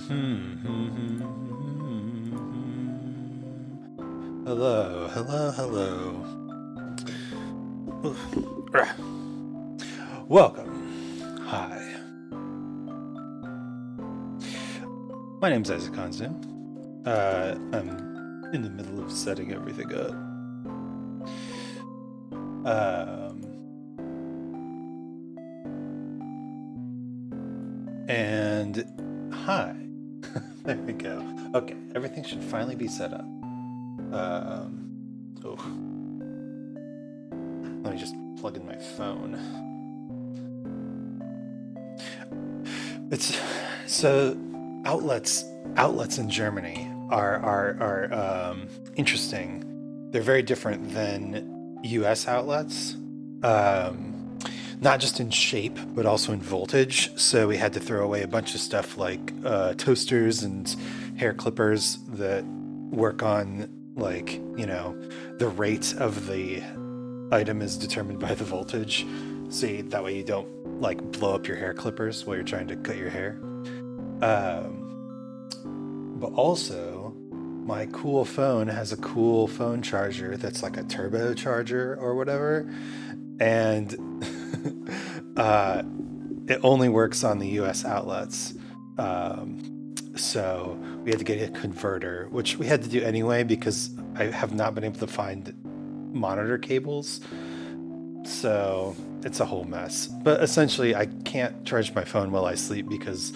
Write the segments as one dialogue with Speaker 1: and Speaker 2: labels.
Speaker 1: Hello, hello, hello. Welcome. Hi. My name's Isaac Hanzu. I'm in the middle of setting everything up. And hi. There we go. Okay, everything should finally be set up. Let me just plug in my phone. It's so outlets in Germany are interesting. They're very different than U.S. outlets. Not just in shape, but also in voltage. So we had to throw away a bunch of stuff like toasters and hair clippers that work on, like, the rate of the item is determined by the voltage. So that way you don't like blow up your hair clippers while you're trying to cut your hair. But also, my cool phone has a cool phone charger that's like a turbo charger or whatever. And it only works on the US outlets. So we had to get a converter, which we had to do anyway because I have not been able to find monitor cables. So it's a whole mess. But essentially, I can't charge my phone while I sleep because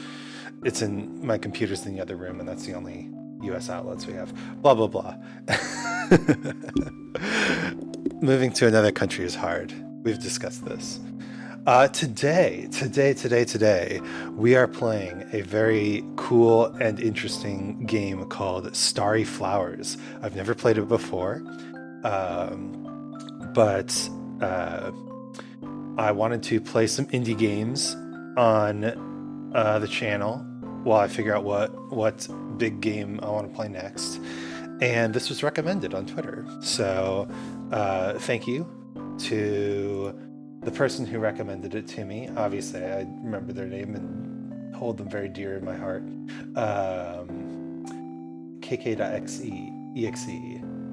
Speaker 1: it's in my computer's in the other room, and that's the only US outlets we have. Blah, blah, blah. Moving to another country is hard. We've discussed this. Today, we are playing a very cool and interesting game called Starry Flowers. I've never played it before, but I wanted to play some indie games on the channel while I figure out what big game I want to play next. And this was recommended on Twitter. So thank you to the person who recommended it to me. Obviously, I remember their name and hold them very dear in my heart. KK.exe,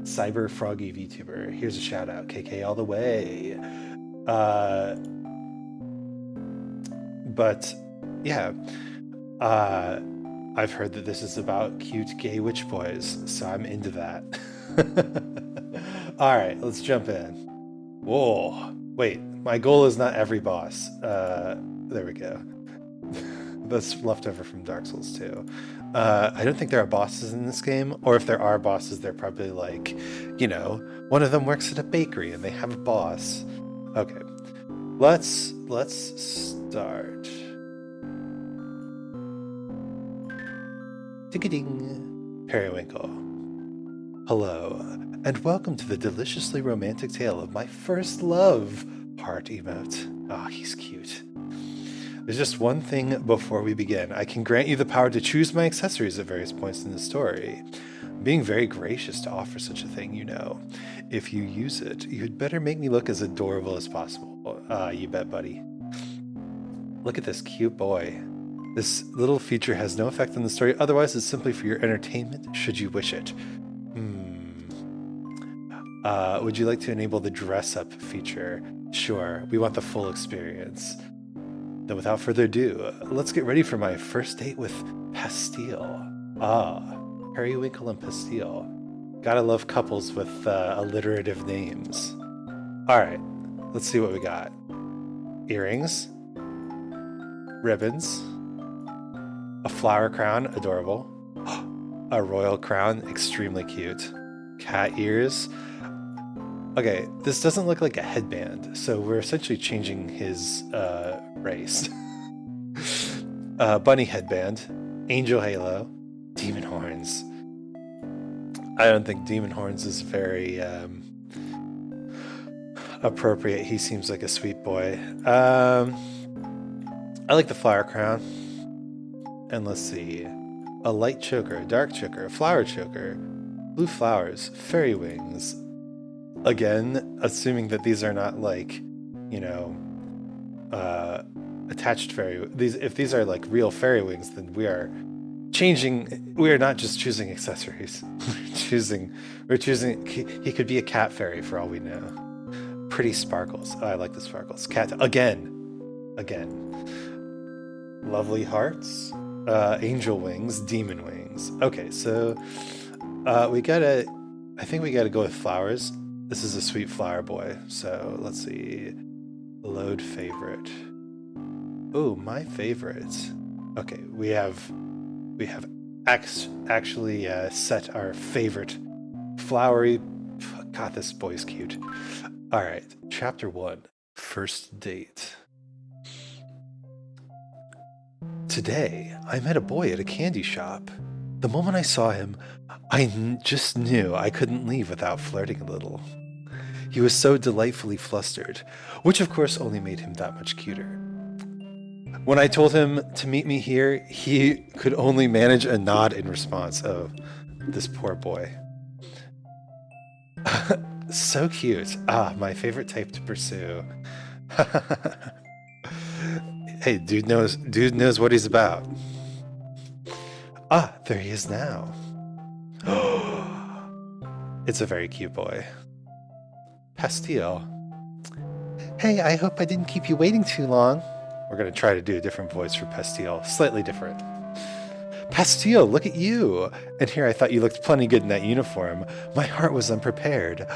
Speaker 1: Cyber Froggy VTuber. Here's a shout out, KK all the way. But yeah, I've heard that this is about cute gay witch boys, so I'm into that. All right, let's jump in. Whoa, wait, my goal is not every boss. There we go. That's leftover from Dark Souls 2. I don't think there are bosses in this game, or if there are bosses, they're probably like, one of them works at a bakery and they have a boss. Okay, let's start. Ding-a-ding, Periwinkle. Hello, and welcome to the deliciously romantic tale of my first love. Heart emote. Oh, he's cute. There's just one thing before we begin. I can grant you the power to choose my accessories at various points in the story. I'm being very gracious to offer such a thing, If you use it, you'd better make me look as adorable as possible. You bet, buddy. Look at this cute boy. This little feature has no effect on the story, otherwise it's simply for your entertainment, should you wish it. Would you like to enable the dress-up feature? Sure, we want the full experience. Then without further ado, let's get ready for my first date with Pastille. Periwinkle and Pastille. Gotta love couples with alliterative names. Alright, let's see what we got. Earrings. Ribbons. A flower crown, adorable. A royal crown, extremely cute. Cat ears. Okay, this doesn't look like a headband, so we're essentially changing his race. Bunny headband, angel halo, demon horns. I don't think demon horns is very appropriate. He seems like a sweet boy. I like the flower crown. And let's see. A light choker, a dark choker, a flower choker, blue flowers, fairy wings. Again, assuming that these are not like, attached fairy. If these are like real fairy wings, then we are we're not just choosing accessories. We're choosing, he could be a cat fairy for all we know. Pretty sparkles. Oh, I like the sparkles. Cat, again. Lovely hearts, angel wings, demon wings. Okay, so I think we gotta go with flowers. This is a sweet flower boy. So let's see, load favorite. Oh, my favorite. Okay, we have actually set our favorite flowery. God, this boy's cute. All right, chapter 1, first date. Today, I met a boy at a candy shop. The moment I saw him, I just knew I couldn't leave without flirting a little. He was so delightfully flustered, which of course only made him that much cuter. When I told him to meet me here, he could only manage a nod in response. Oh, this poor boy. So cute. Ah, my favorite type to pursue. Hey, dude knows what he's about. Ah, there he is now. It's a very cute boy. Pastille. Hey, I hope I didn't keep you waiting too long. We're going to try to do a different voice for Pastille, slightly different. Pastille, look at you! And here I thought you looked plenty good in that uniform. My heart was unprepared.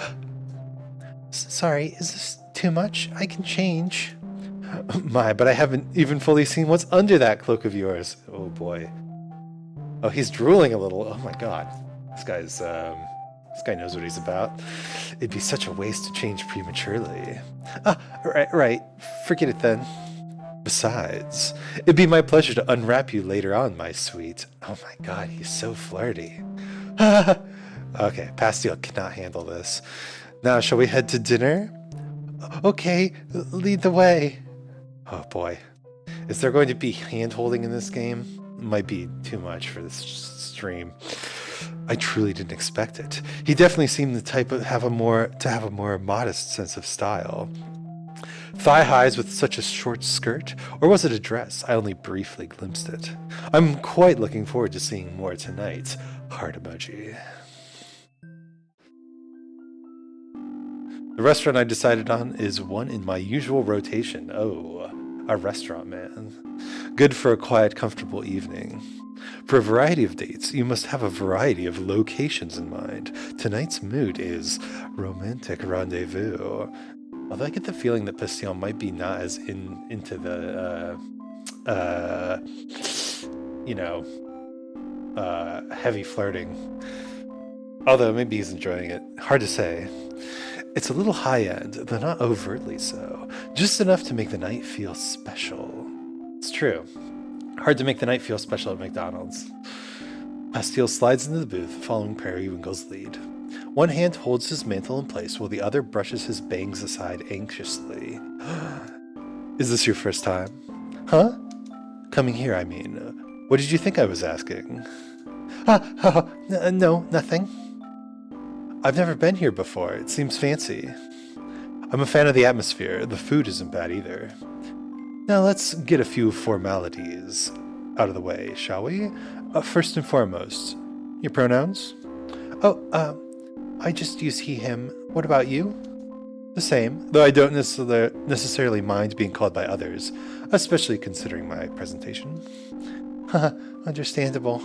Speaker 1: Sorry, is this too much? I can change. My, but I haven't even fully seen what's under that cloak of yours. Oh boy. Oh, he's drooling a little. Oh my god. This guy knows what he's about. It'd be such a waste to change prematurely. Ah, right. Forget it then. Besides, it'd be my pleasure to unwrap you later on, my sweet. Oh my god, he's so flirty. Okay, Pastille cannot handle this. Now, shall we head to dinner? Okay, lead the way. Oh boy. Is there going to be hand-holding in this game? Might be too much for this stream. I truly didn't expect it. He definitely seemed the type to have a more modest sense of style. Thigh highs with such a short skirt, or was it a dress? I only briefly glimpsed it. I'm quite looking forward to seeing more tonight. Heart emoji. The restaurant I decided on is one in my usual rotation. Oh, a restaurant man. Good for a quiet, comfortable evening. For a variety of dates, you must have a variety of locations in mind. Tonight's mood is romantic rendezvous. Although I get the feeling that Pastille might be not as into the, heavy flirting. Although maybe he's enjoying it. Hard to say. It's a little high-end, though not overtly so. Just enough to make the night feel special. It's true. Hard to make the night feel special at McDonald's. Pastille slides into the booth, following Periwinkle's lead. One hand holds his mantle in place, while the other brushes his bangs aside anxiously. Is this your first time? Huh? Coming here, I mean. What did you think I was asking? No, nothing. I've never been here before. It seems fancy. I'm a fan of the atmosphere. The food isn't bad either. Now let's get a few formalities out of the way, shall we? First and foremost, your pronouns? I just use he, him. What about you? The same, though I don't necessarily mind being called by others, especially considering my presentation. Haha, understandable.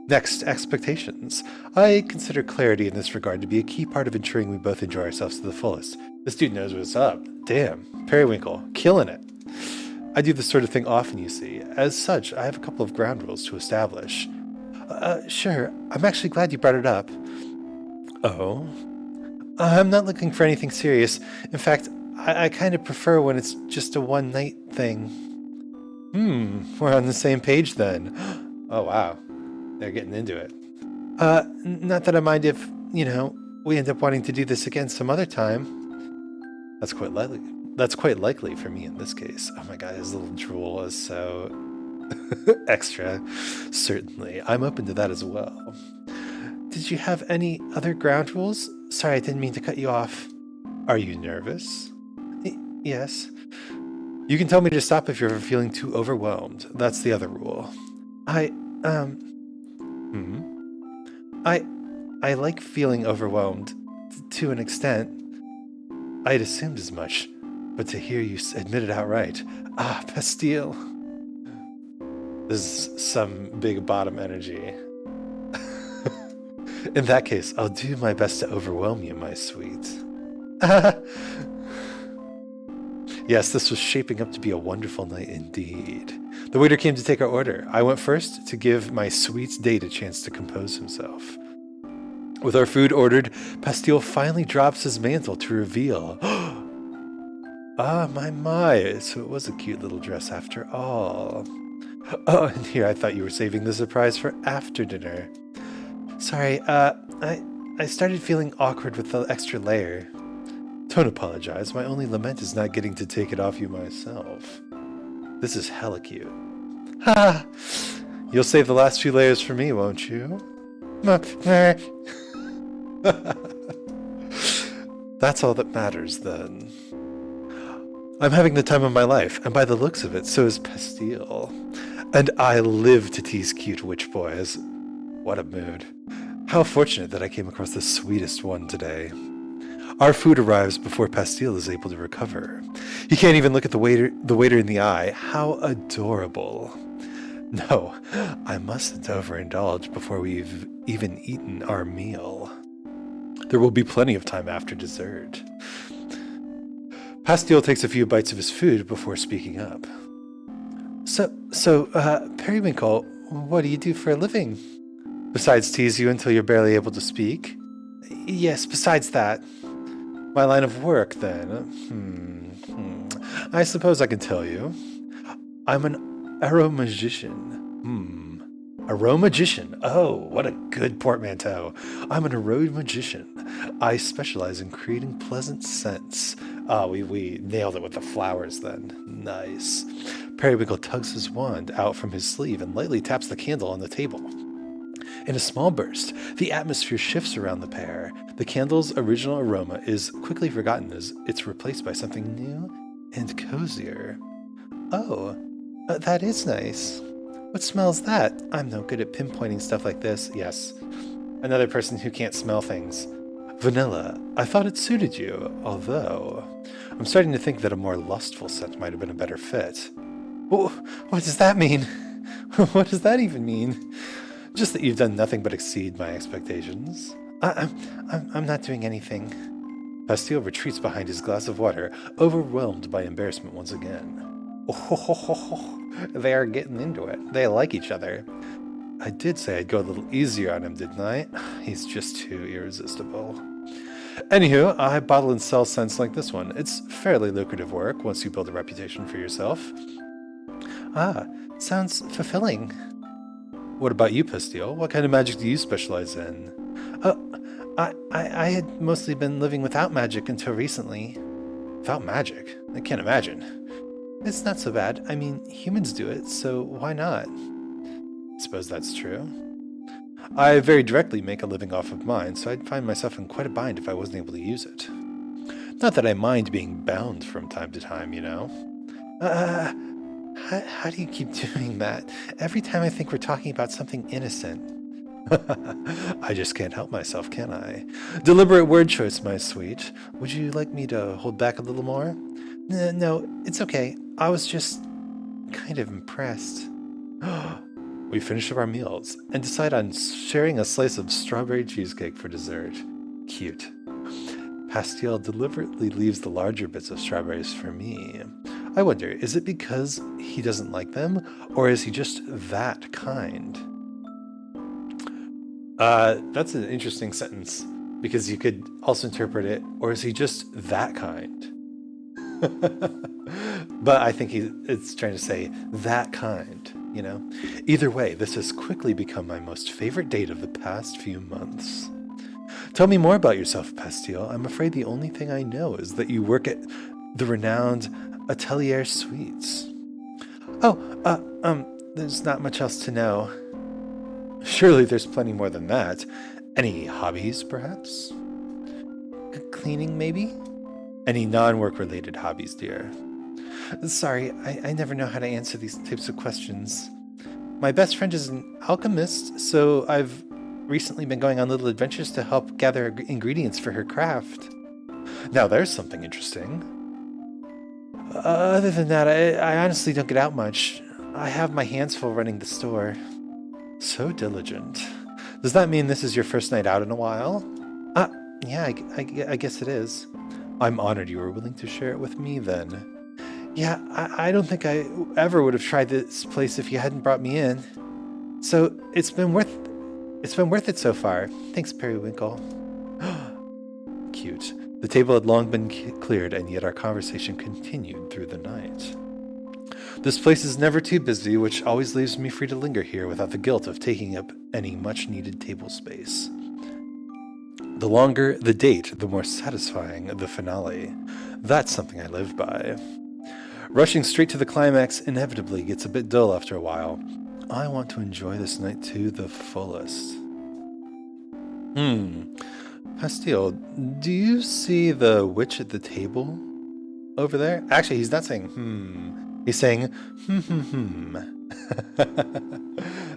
Speaker 1: Next, expectations. I consider clarity in this regard to be a key part of ensuring we both enjoy ourselves to the fullest. This dude knows what's up. Damn, Periwinkle, killing it. I do this sort of thing often, you see. As such, I have a couple of ground rules to establish. Sure, I'm actually glad you brought it up. Oh? I'm not looking for anything serious. In fact, I kind of prefer when it's just a one-night thing. We're on the same page then. Oh, wow. They're getting into it. Not that I mind if, we end up wanting to do this again some other time. That's quite likely. That's quite likely for me in this case. Oh my god, his little drool is so extra. Certainly. I'm open to that as well. Did you have any other ground rules? Sorry, I didn't mean to cut you off. Are you nervous? Yes. You can tell me to stop if you're feeling too overwhelmed. That's the other rule. Hmm? I like feeling overwhelmed to an extent. I'd assumed as much, but to hear you admit it outright. Ah, Pastille. This is some big bottom energy. In that case, I'll do my best to overwhelm you, my sweet. Yes, this was shaping up to be a wonderful night indeed. The waiter came to take our order. I went first to give my sweet date a chance to compose himself. With our food ordered, Pastille finally drops his mantle to reveal. Ah, my, so it was a cute little dress after all. Oh, and here I thought you were saving the surprise for after dinner. Sorry, I started feeling awkward with the extra layer. Don't apologize, my only lament is not getting to take it off you myself. This is hella cute. Ha! You'll save the last few layers for me, won't you? That's all that matters, then. I'm having the time of my life, and by the looks of it, so is Pastille. And I live to tease cute witch boys. What a mood. How fortunate that I came across the sweetest one today. Our food arrives before Pastille is able to recover. He can't even look at the waiter in the eye. How adorable. No, I mustn't overindulge before we've even eaten our meal. There will be plenty of time after dessert. Pastille takes a few bites of his food before speaking up. So, Periwinkle, what do you do for a living? Besides tease you until you're barely able to speak? Yes, besides that. My line of work, then. I suppose I can tell you. I'm an aromagician. Aromagician. Oh, what a good portmanteau. I'm an aromagician. I specialize in creating pleasant scents. Ah, we nailed it with the flowers then. Nice. Periwinkle tugs his wand out from his sleeve and lightly taps the candle on the table. In a small burst, the atmosphere shifts around the pair. The candle's original aroma is quickly forgotten as it's replaced by something new and cozier. Oh, that is nice. What smells that? I'm no good at pinpointing stuff like this. Yes, another person who can't smell things. Vanilla. I thought it suited you, although I'm starting to think that a more lustful scent might have been a better fit. What does that mean? What does that even mean? Just that you've done nothing but exceed my expectations. I'm not doing anything. Pastille retreats behind his glass of water, overwhelmed by embarrassment once again. Oh, they are getting into it. They like each other. I did say I'd go a little easier on him, didn't I? He's just too irresistible. Anywho, I bottle and sell scents like this one. It's fairly lucrative work once you build a reputation for yourself. Ah, sounds fulfilling. What about you, Pastille? What kind of magic do you specialize in? I had mostly been living without magic until recently. Without magic? I can't imagine. It's not so bad. I mean, humans do it, so why not? I suppose that's true. I very directly make a living off of mine, so I'd find myself in quite a bind if I wasn't able to use it. Not that I mind being bound from time to time, you know. How do you keep doing that? Every time I think we're talking about something innocent. I just can't help myself, can I? Deliberate word choice, my sweet. Would you like me to hold back a little more? No, it's okay. I was just kind of impressed. We finish up our meals and decide on sharing a slice of strawberry cheesecake for dessert. Cute. Pastille deliberately leaves the larger bits of strawberries for me. I wonder, is it because he doesn't like them, or is he just that kind? That's an interesting sentence, because you could also interpret it, or is he just that kind? But I think it's trying to say that kind, you know? Either way, this has quickly become my most favorite date of the past few months. Tell me more about yourself, Pastille. I'm afraid the only thing I know is that you work at the renowned Atelier Sweets. There's not much else to know. Surely there's plenty more than that. Any hobbies, perhaps? Cleaning, maybe? Any non-work related hobbies, dear? Sorry, I never know how to answer these types of questions. My best friend is an alchemist, so I've recently been going on little adventures to help gather ingredients for her craft. Now there's something interesting. Other than that, I honestly don't get out much. I have my hands full running the store. So diligent. Does that mean this is your first night out in a while? Yeah, I guess it is. I'm honored you were willing to share it with me then. Yeah, I don't think I ever would have tried this place if you hadn't brought me in. So it's been worth it so far. Thanks, Periwinkle. Cute. The table had long been cleared, and yet our conversation continued through the night. This place is never too busy, which always leaves me free to linger here without the guilt of taking up any much-needed table space. The longer the date, the more satisfying the finale. That's something I live by. Rushing straight to the climax inevitably gets a bit dull after a while. I want to enjoy this night to the fullest. Pastille, do you see the witch at the table over there? Actually, he's not saying He's saying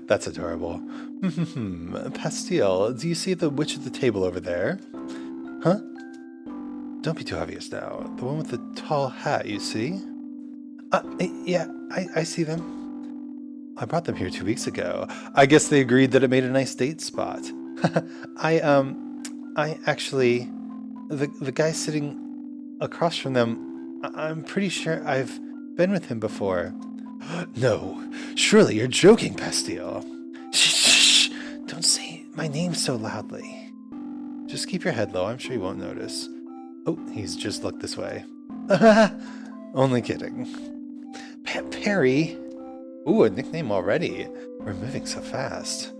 Speaker 1: That's adorable. Pastille, do you see the witch at the table over there? Huh? Don't be too obvious now. The one with the tall hat, you see? Yeah, I see them. I brought them here 2 weeks ago. I guess they agreed that it made a nice date spot. I actually, the guy sitting across from them, I'm pretty sure I've been with him before. No, surely you're joking, Pastille. Shh, don't say my name so loudly. Just keep your head low, I'm sure you won't notice. Oh, he's just looked this way. Only kidding. Perry. Ooh, a nickname already. We're moving so fast.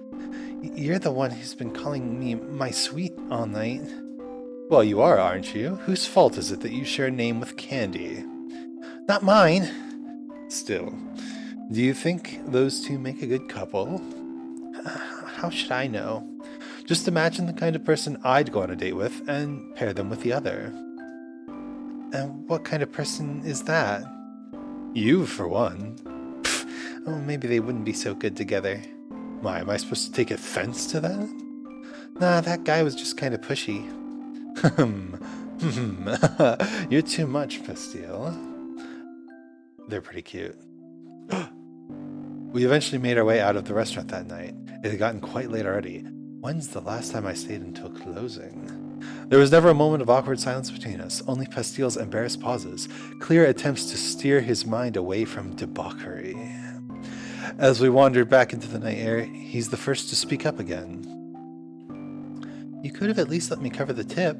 Speaker 1: You're the one who's been calling me my sweet all night. Well, you are, aren't you? Whose fault is it that you share a name with Candy? Not mine. Still, do you think those two make a good couple? How should I know? Just imagine the kind of person I'd go on a date with and pair them with the other. And what kind of person is that? You, for one. Oh, maybe they wouldn't be so good together. Why, am I supposed to take offense to that? Nah, that guy was just kind of pushy. You're too much, Pastille. They're pretty cute. We eventually made our way out of the restaurant that night. It had gotten quite late already. When's the last time I stayed until closing? There was never a moment of awkward silence between us, only Pastille's embarrassed pauses, clear attempts to steer his mind away from debauchery. As we wandered back into the night air, he's the first to speak up again. You could have at least let me cover the tip.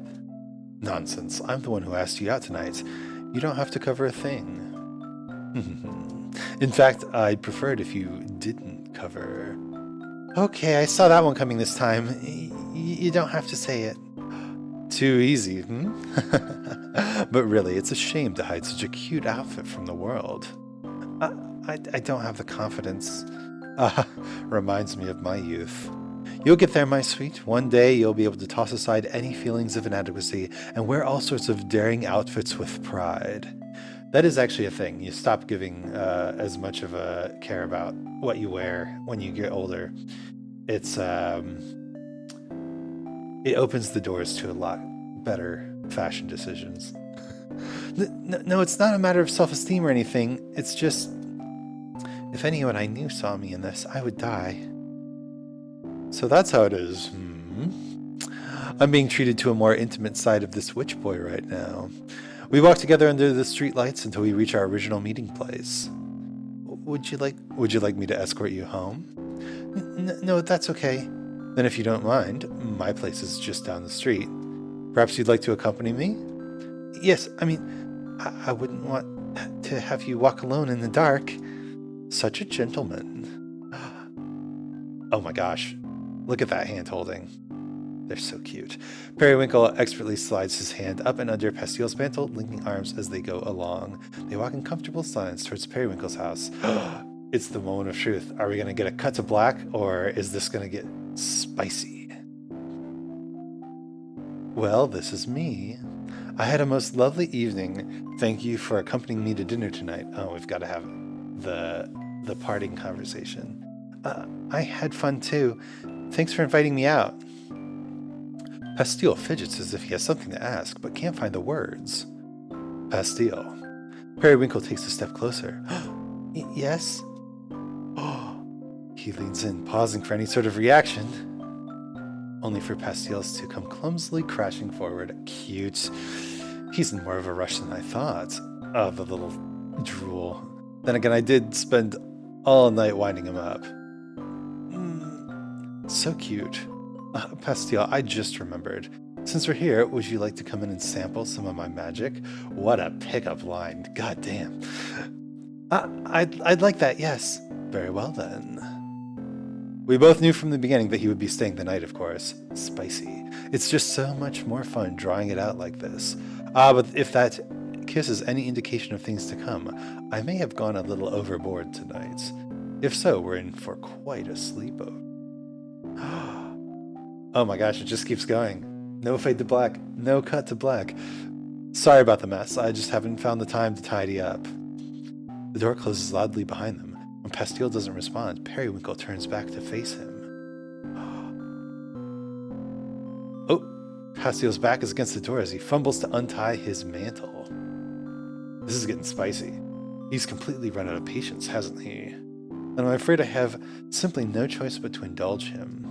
Speaker 1: Nonsense, I'm the one who asked you out tonight. You don't have to cover a thing. In fact, I'd prefer it if you didn't cover. Okay, I saw that one coming this time. You don't have to say it. Too easy, But really, it's a shame to hide such a cute outfit from the world. I don't have the confidence. Reminds me of my youth. You'll get there, my sweet. One day you'll be able to toss aside any feelings of inadequacy and wear all sorts of daring outfits with pride. That is actually a thing. You stop giving as much of a care about what you wear when you get older. It's it opens the doors to a lot better fashion decisions. No, it's not a matter of self-esteem or anything. It's just, if anyone I knew saw me in this, I would die. So that's how it is. I'm being treated to a more intimate side of this witch boy right now. We walk together under the streetlights until we reach our original meeting place. Would you like me to escort you home? No, that's okay. Then if you don't mind, my place is just down the street. Perhaps you'd like to accompany me? Yes, I mean, I wouldn't want to have you walk alone in the dark. Such a gentleman. Oh my gosh, look at that hand holding. They're so cute. Periwinkle expertly slides his hand up and under Pastille's mantle, linking arms as they go along. They walk in comfortable silence towards Periwinkle's house. It's the moment of truth. Are we going to get a cut to black, or is this going to get spicy? Well, this is me. I had a most lovely evening. Thank you for accompanying me to dinner tonight. Oh, we've got to have the parting conversation. I had fun too. Thanks for inviting me out. Pastille fidgets as if he has something to ask, but can't find the words. Pastille. Periwinkle takes a step closer. Yes? He leans in, pausing for any sort of reaction. Only for Pastilles to come clumsily crashing forward. Cute. He's in more of a rush than I thought. Oh, the little drool. Then again, I did spend all night winding him up. So cute. Pastille, I just remembered. Since we're here, would you like to come in and sample some of my magic? What a pickup line. God damn. I'd like that, yes. Very well then. We both knew from the beginning that he would be staying the night, of course. Spicy. It's just so much more fun drawing it out like this. But if that kiss is any indication of things to come, I may have gone a little overboard tonight. If so, we're in for quite a sleepover. Oh my gosh, it just keeps going. No fade to black, no cut to black. Sorry about the mess, I just haven't found the time to tidy up. The door closes loudly behind them. When Pastille doesn't respond, Periwinkle turns back to face him. Oh, Pastille's back is against the door as he fumbles to untie his mantle. This is getting spicy. He's completely run out of patience, hasn't he? And I'm afraid I have simply no choice but to indulge him.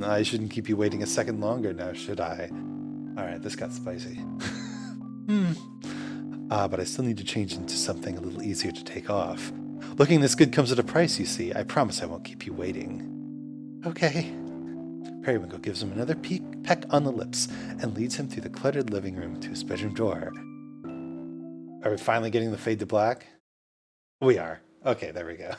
Speaker 1: I shouldn't keep you waiting a second longer now, should I? Alright, this got spicy. But I still need to change into something a little easier to take off. Looking this good comes at a price, you see. I promise I won't keep you waiting. Okay. Periwinkle gives him another peck on the lips and leads him through the cluttered living room to his bedroom door. Are we finally getting the fade to black? We are. Okay, there we go.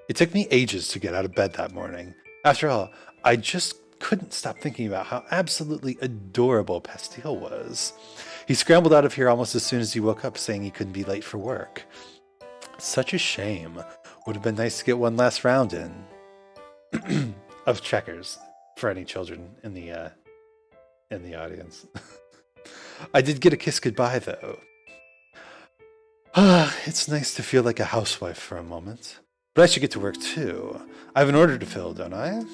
Speaker 1: It took me ages to get out of bed that morning. After all, I just couldn't stop thinking about how absolutely adorable Pastille was. He scrambled out of here almost as soon as he woke up, saying he couldn't be late for work. Such a shame. Would have been nice to get one last round in. Of checkers for any children in the audience. I did get a kiss goodbye, though. It's nice to feel like a housewife for a moment. But I should get to work, too. I have an order to fill, don't I?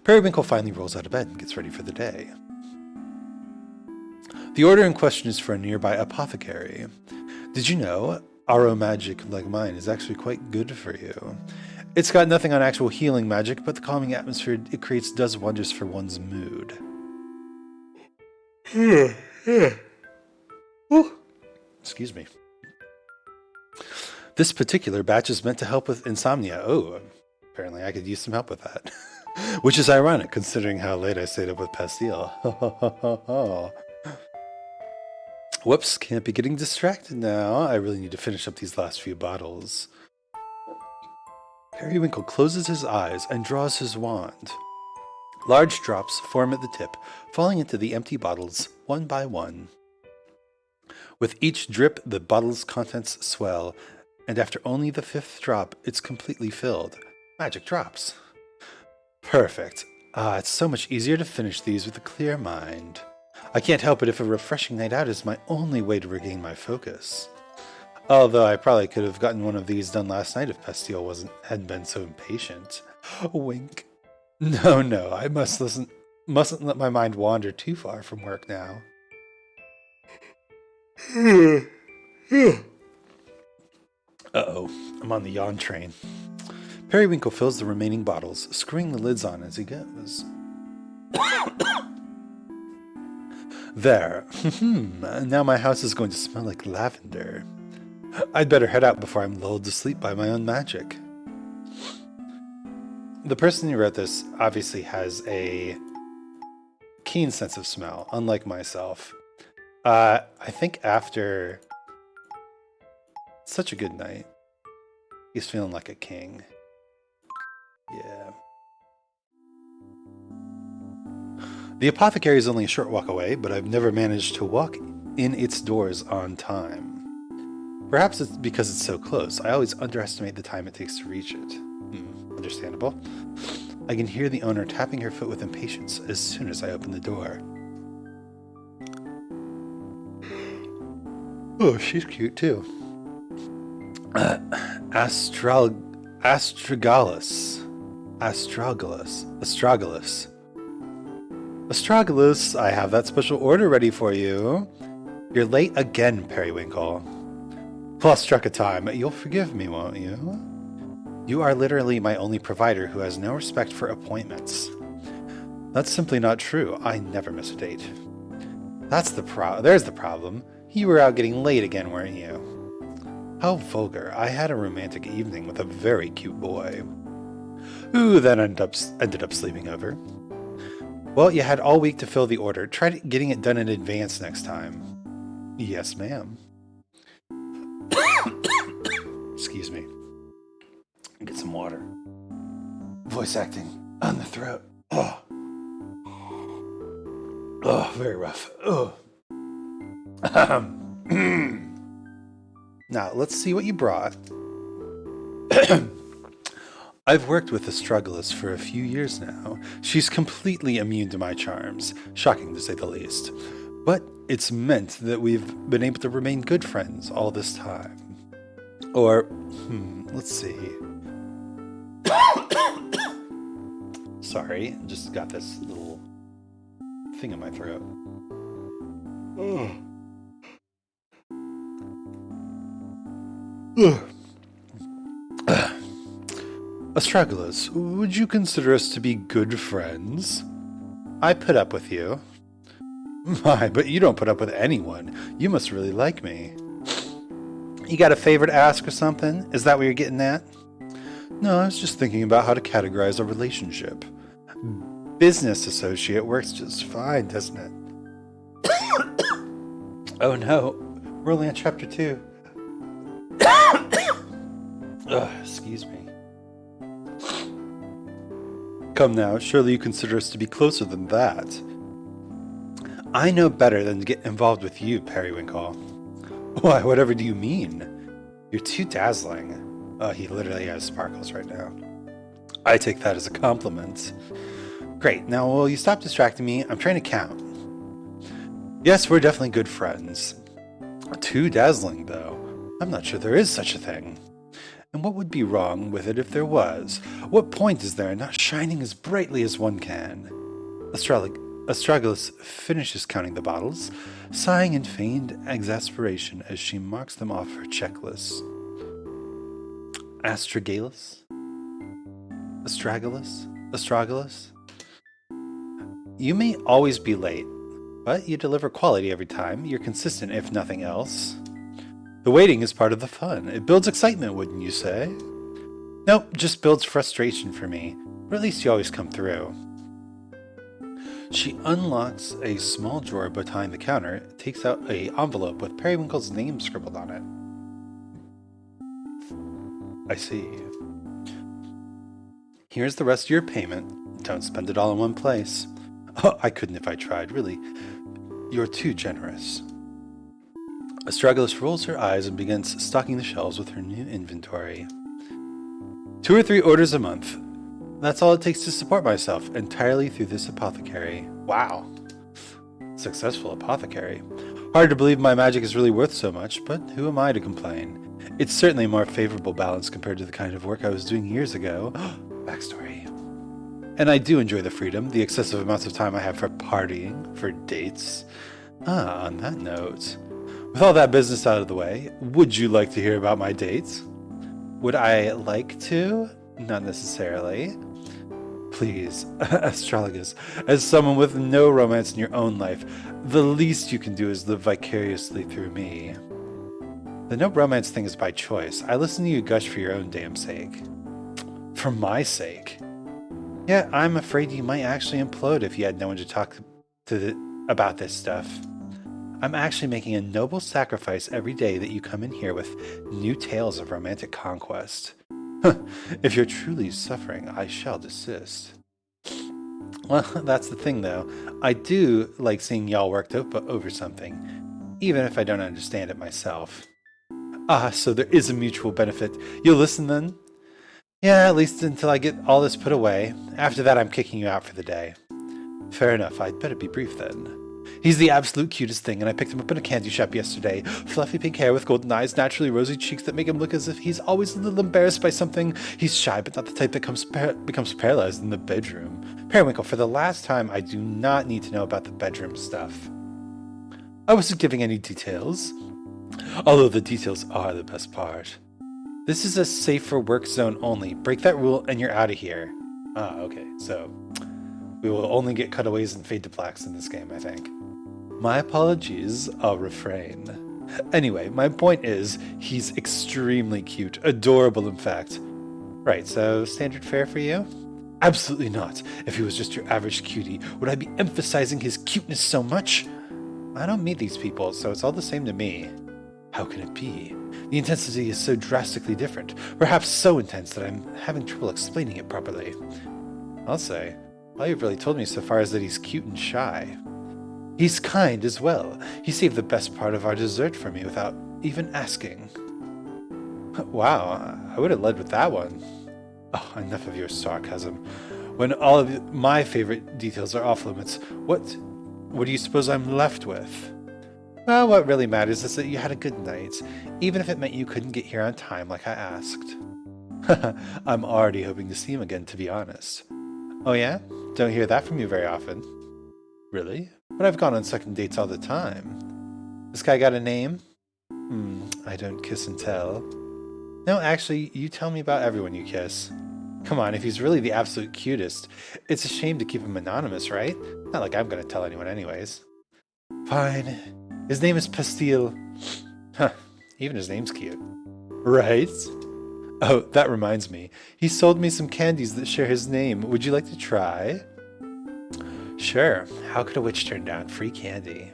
Speaker 1: Periwinkle finally rolls out of bed and gets ready for the day. The order in question is for a nearby apothecary. Did you know Aro magic like mine is actually quite good for you? It's got nothing on actual healing magic, but the calming atmosphere it creates does wonders for one's mood. Excuse me. This particular batch is meant to help with insomnia. Oh, apparently I could use some help with that. Which is ironic, considering how late I stayed up with Pastille. Whoops, can't be getting distracted now. I really need to finish up these last few bottles. Periwinkle closes his eyes and draws his wand. Large drops form at the tip, falling into the empty bottles one by one. With each drip, the bottle's contents swell, and after only the fifth drop, it's completely filled. Magic drops. Perfect. It's so much easier to finish these with a clear mind. I can't help it if a refreshing night out is my only way to regain my focus. Although I probably could have gotten one of these done last night if Pastille hadn't been so impatient. Wink. No, I mustn't let my mind wander too far from work now. Uh-oh, I'm on the yawn train. Periwinkle fills the remaining bottles, screwing the lids on as he goes. There. Now my house is going to smell like lavender. I'd better head out before I'm lulled to sleep by my own magic. The person who wrote this obviously has a keen sense of smell, unlike myself. I think after such a good night, he's feeling like a king. Yeah. The apothecary is only a short walk away, but I've never managed to walk in its doors on time. Perhaps it's because it's so close. I always underestimate the time it takes to reach it. Understandable. I can hear the owner tapping her foot with impatience as soon as I open the door. Oh, she's cute too. Astragalus. Astragalus, I have that special order ready for you. You're late again, Periwinkle. Plus struck a time. You'll forgive me, won't you? You are literally my only provider who has no respect for appointments. That's simply not true. I never miss a date. There's the problem. You were out getting late again, weren't you? How vulgar. I had a romantic evening with a very cute boy, who then ended up sleeping over. Well, you had all week to fill the order. Try getting it done in advance next time. Yes, ma'am. Excuse me. Get some water. Voice acting on the throat. Oh. Oh, very rough. Oh. Now, let's see what you brought. I've worked with Astragalus for a few years now. She's completely immune to my charms. Shocking to say the least. But it's meant that we've been able to remain good friends all this time. Or, let's see. Sorry, just got this little thing in my throat. Astragalus, would you consider us to be good friends? I put up with you. My, but you don't put up with anyone. You must really like me. You got a favor to ask or something? Is that what you're getting at? No, I was just thinking about how to categorize our relationship. Business associate works just fine, doesn't it? Oh no, we're only on chapter 2. Excuse me. Come now, surely you consider us to be closer than that. I know better than to get involved with you, Periwinkle. Why, whatever do you mean? You're too dazzling. Oh, he literally has sparkles right now. I take that as a compliment. Great, now will you stop distracting me? I'm trying to count. Yes, we're definitely good friends. Too dazzling, though. I'm not sure there is such a thing. And what would be wrong with it if there was? What point is there in not shining as brightly as one can? Astragalus finishes counting the bottles, sighing in feigned exasperation as she marks them off her checklist. Astragalus? Astragalus? You may always be late, but you deliver quality every time. You're consistent, if nothing else. The waiting is part of the fun. It builds excitement, wouldn't you say? Nope, just builds frustration for me. Or at least you always come through. She unlocks a small drawer behind the counter, takes out an envelope with Periwinkle's name scribbled on it. I see. Here's the rest of your payment. Don't spend it all in one place. Oh, I couldn't if I tried, really. You're too generous. Astragalus rolls her eyes and begins stocking the shelves with her new inventory. 2 or 3 orders a month. That's all it takes to support myself, entirely through this apothecary. Wow. Successful apothecary. Hard to believe my magic is really worth so much, but who am I to complain? It's certainly a more favorable balance compared to the kind of work I was doing years ago. Backstory. And I do enjoy the freedom, the excessive amounts of time I have for partying, for dates. On that note, with all that business out of the way, would you like to hear about my dates? Would I like to? Not necessarily. Please, Astragalus, as someone with no romance in your own life, the least you can do is live vicariously through me. The no romance thing is by choice. I listen to you gush for your own damn sake. For my sake? Yeah, I'm afraid you might actually implode if you had no one to talk to about this stuff. I'm actually making a noble sacrifice every day that you come in here with new tales of romantic conquest. If you're truly suffering, I shall desist. Well, that's the thing, though. I do like seeing y'all worked up over something, even if I don't understand it myself. Ah, so there is a mutual benefit. You'll listen then? Yeah, at least until I get all this put away. After that, I'm kicking you out for the day. Fair enough. I'd better be brief then. He's the absolute cutest thing, and I picked him up in a candy shop yesterday. Fluffy pink hair with golden eyes, naturally rosy cheeks that make him look as if he's always a little embarrassed by something. He's shy, but not the type that becomes paralyzed in the bedroom. Periwinkle, for the last time, I do not need to know about the bedroom stuff. I wasn't giving any details, although the details are the best part. This is a safe for work zone only. Break that rule and you're out of here. Ah, okay, so we will only get cutaways and fade to blacks in this game, I think. My apologies, I'll refrain. Anyway, my point is, he's extremely cute. Adorable, in fact. Right, so standard fare for you? Absolutely not. If he was just your average cutie, would I be emphasizing his cuteness so much? I don't meet these people, so it's all the same to me. How can it be? The intensity is so drastically different, perhaps so intense that I'm having trouble explaining it properly. I'll say, all you've really told me so far is that he's cute and shy. He's kind as well. He saved the best part of our dessert for me without even asking. Wow, I would have led with that one. Oh, enough of your sarcasm. When all of my favorite details are off limits, what do you suppose I'm left with? Well, what really matters is that you had a good night, even if it meant you couldn't get here on time like I asked. I'm already hoping to see him again, to be honest. Oh yeah? Don't hear that from you very often. Really? But I've gone on second dates all the time. This guy got a name? I don't kiss and tell. No, actually, you tell me about everyone you kiss. Come on, if he's really the absolute cutest, it's a shame to keep him anonymous, right? Not like I'm gonna tell anyone anyways. Fine. His name is Pastille. Huh, even his name's cute. Right? Oh, that reminds me. He sold me some candies that share his name. Would you like to try? Sure. How could a witch turn down free candy?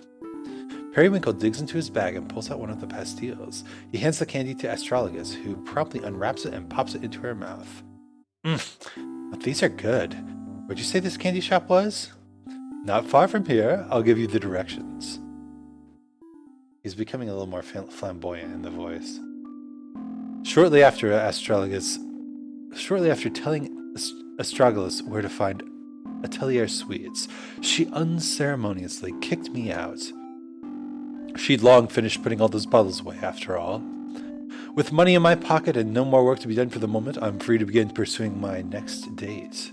Speaker 1: Periwinkle digs into his bag and pulls out one of the pastilles. He hands the candy to Astrologus, who promptly unwraps it and pops it into her mouth. These are good. Where'd you say this candy shop was? Not far from here. I'll give you the directions. He's becoming a little more flamboyant in the voice. Shortly after telling Astragalus where to find Atelier Sweets, she unceremoniously kicked me out. She'd long finished putting all those bottles away, after all. With money in my pocket and no more work to be done for the moment, I'm free to begin pursuing my next date.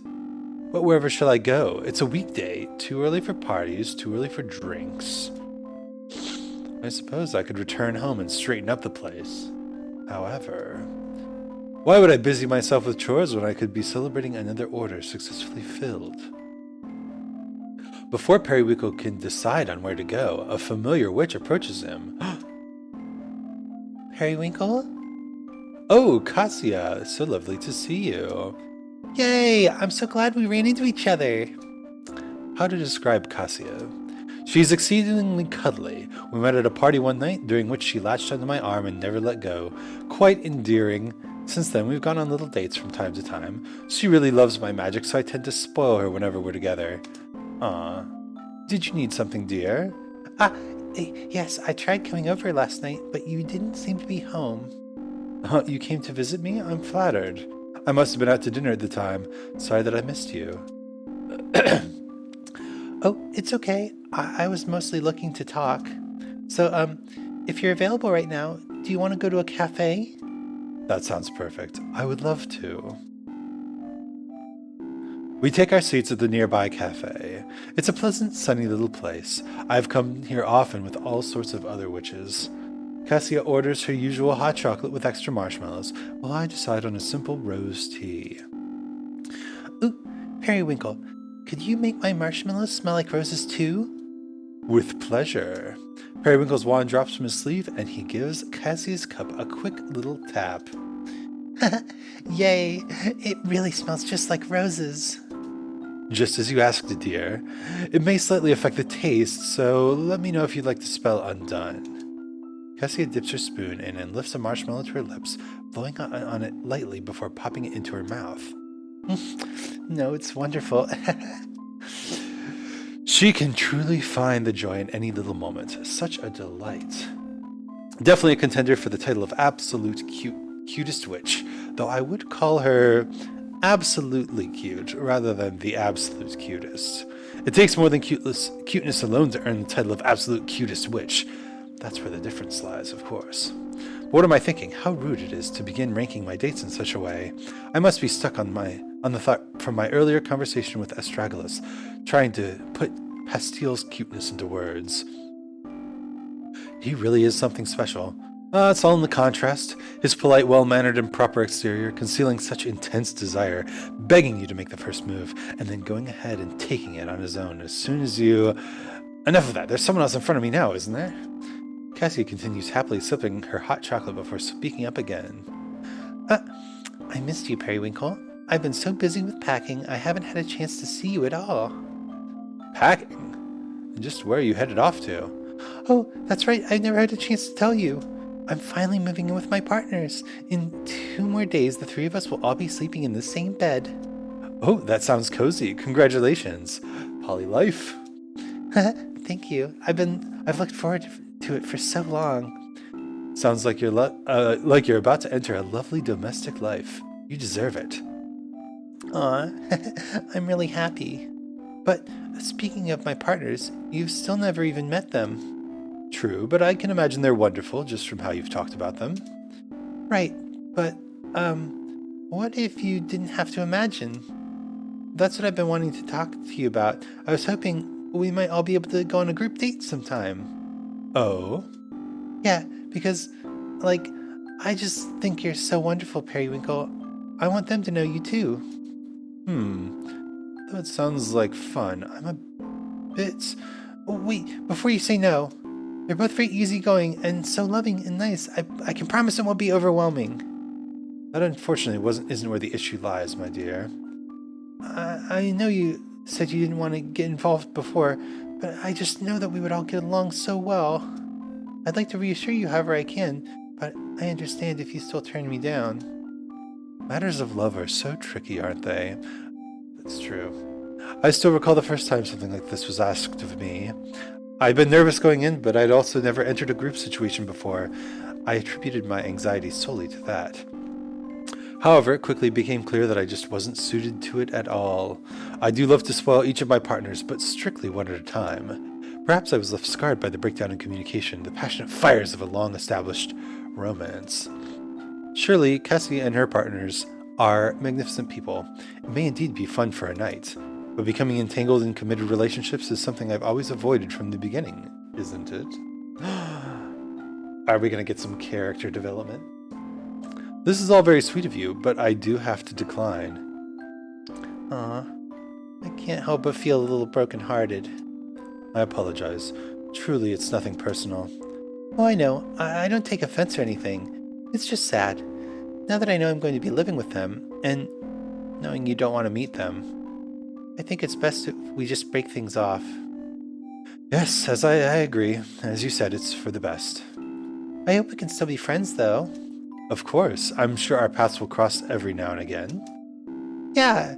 Speaker 1: But wherever shall I go? It's a weekday. Too early for parties, too early for drinks. I suppose I could return home and straighten up the place. However, why would I busy myself with chores when I could be celebrating another order successfully filled? Before Periwinkle can decide on where to go, a familiar witch approaches him. Periwinkle? Oh, Cassia, so lovely to see you. Yay, I'm so glad we ran into each other. How to describe Cassia? She's exceedingly cuddly. We met at a party one night, during which she latched onto my arm and never let go. Quite endearing. Since then, we've gone on little dates from time to time. She really loves my magic, so I tend to spoil her whenever we're together. Aw. Did you need something, dear? Yes, I tried coming over last night, but you didn't seem to be home. You came to visit me? I'm flattered. I must have been out to dinner at the time. Sorry that I missed you. Oh, it's okay. I was mostly looking to talk. So, if you're available right now, do you want to go to a cafe? That sounds perfect. I would love to. We take our seats at the nearby cafe. It's a pleasant, sunny little place. I've come here often with all sorts of other witches. Cassia orders her usual hot chocolate with extra marshmallows, while I decide on a simple rose tea. Ooh, Periwinkle, could you make my marshmallows smell like roses too? With pleasure. Periwinkle's wand drops from his sleeve, and he gives Cassia's cup a quick little tap. Yay! It really smells just like roses. Just as you asked, dear. It may slightly affect the taste, so let me know if you'd like to spell undone. Cassia dips her spoon in and lifts a marshmallow to her lips, blowing on it lightly before popping it into her mouth. No, it's wonderful. She can truly find the joy in any little moment. Such a delight. Definitely a contender for the title of absolute cutest witch, though I would call her absolutely cute, rather than the absolute cutest. It takes more than cuteness alone to earn the title of absolute cutest witch. That's where the difference lies, of course. What am I thinking? How rude it is to begin ranking my dates in such a way. I must be stuck on the thought from my earlier conversation with Astragalus, trying to put Pastile's cuteness into words. He really is something special. It's all in the contrast. His polite, well-mannered, and proper exterior, concealing such intense desire, begging you to make the first move, and then going ahead and taking it on his own as soon as you... Enough of that. There's someone else in front of me now, isn't there? Cassie continues happily sipping her hot chocolate before speaking up again. I missed you, Periwinkle. I've been so busy with packing, I haven't had a chance to see you at all. Packing? And just where are you headed off to? Oh, that's right. I've never had a chance to tell you. I'm finally moving in with my partners. In 2 more days, the 3 of us will all be sleeping in the same bed. Oh, that sounds cozy. Congratulations. Poly life. Thank you. I've looked forward to it for so long. Sounds like you're about to enter a lovely domestic life. You deserve it. Aw, I'm really happy. But speaking of my partners, you've still never even met them. True, but I can imagine they're wonderful just from how you've talked about them. Right, but, what if you didn't have to imagine? That's what I've been wanting to talk to you about. I was hoping we might all be able to go on a group date sometime. Oh? Yeah, because, I just think you're so wonderful, Periwinkle. I want them to know you too. That sounds like fun. I'm a bit... Oh, wait, before you say no, they're both very easygoing and so loving and nice. I can promise it won't be overwhelming. That unfortunately isn't where the issue lies, my dear. I know you said you didn't want to get involved before, but I just know that we would all get along so well. I'd like to reassure you however I can, but I understand if you still turn me down. Matters of love are so tricky, aren't they? That's true. I still recall the first time something like this was asked of me. I'd been nervous going in, but I'd also never entered a group situation before. I attributed my anxiety solely to that. However, it quickly became clear that I just wasn't suited to it at all. I do love to spoil each of my partners, but strictly one at a time. Perhaps I was left scarred by the breakdown in communication, the passionate fires of a long-established romance. Surely, Cassie and her partners are magnificent people. It may indeed be fun for a night, but becoming entangled in committed relationships is something I've always avoided from the beginning, isn't it? Are we going to get some character development? This is all very sweet of you, but I do have to decline. Aw, I can't help but feel a little broken-hearted. I apologize. Truly, it's nothing personal. Oh, I know. I don't take offense or anything. It's just sad. Now that I know I'm going to be living with them, and knowing you don't want to meet them, I think it's best if we just break things off. Yes, as I agree. As you said, it's for the best. I hope we can still be friends, though. Of course. I'm sure our paths will cross every now and again. Yeah.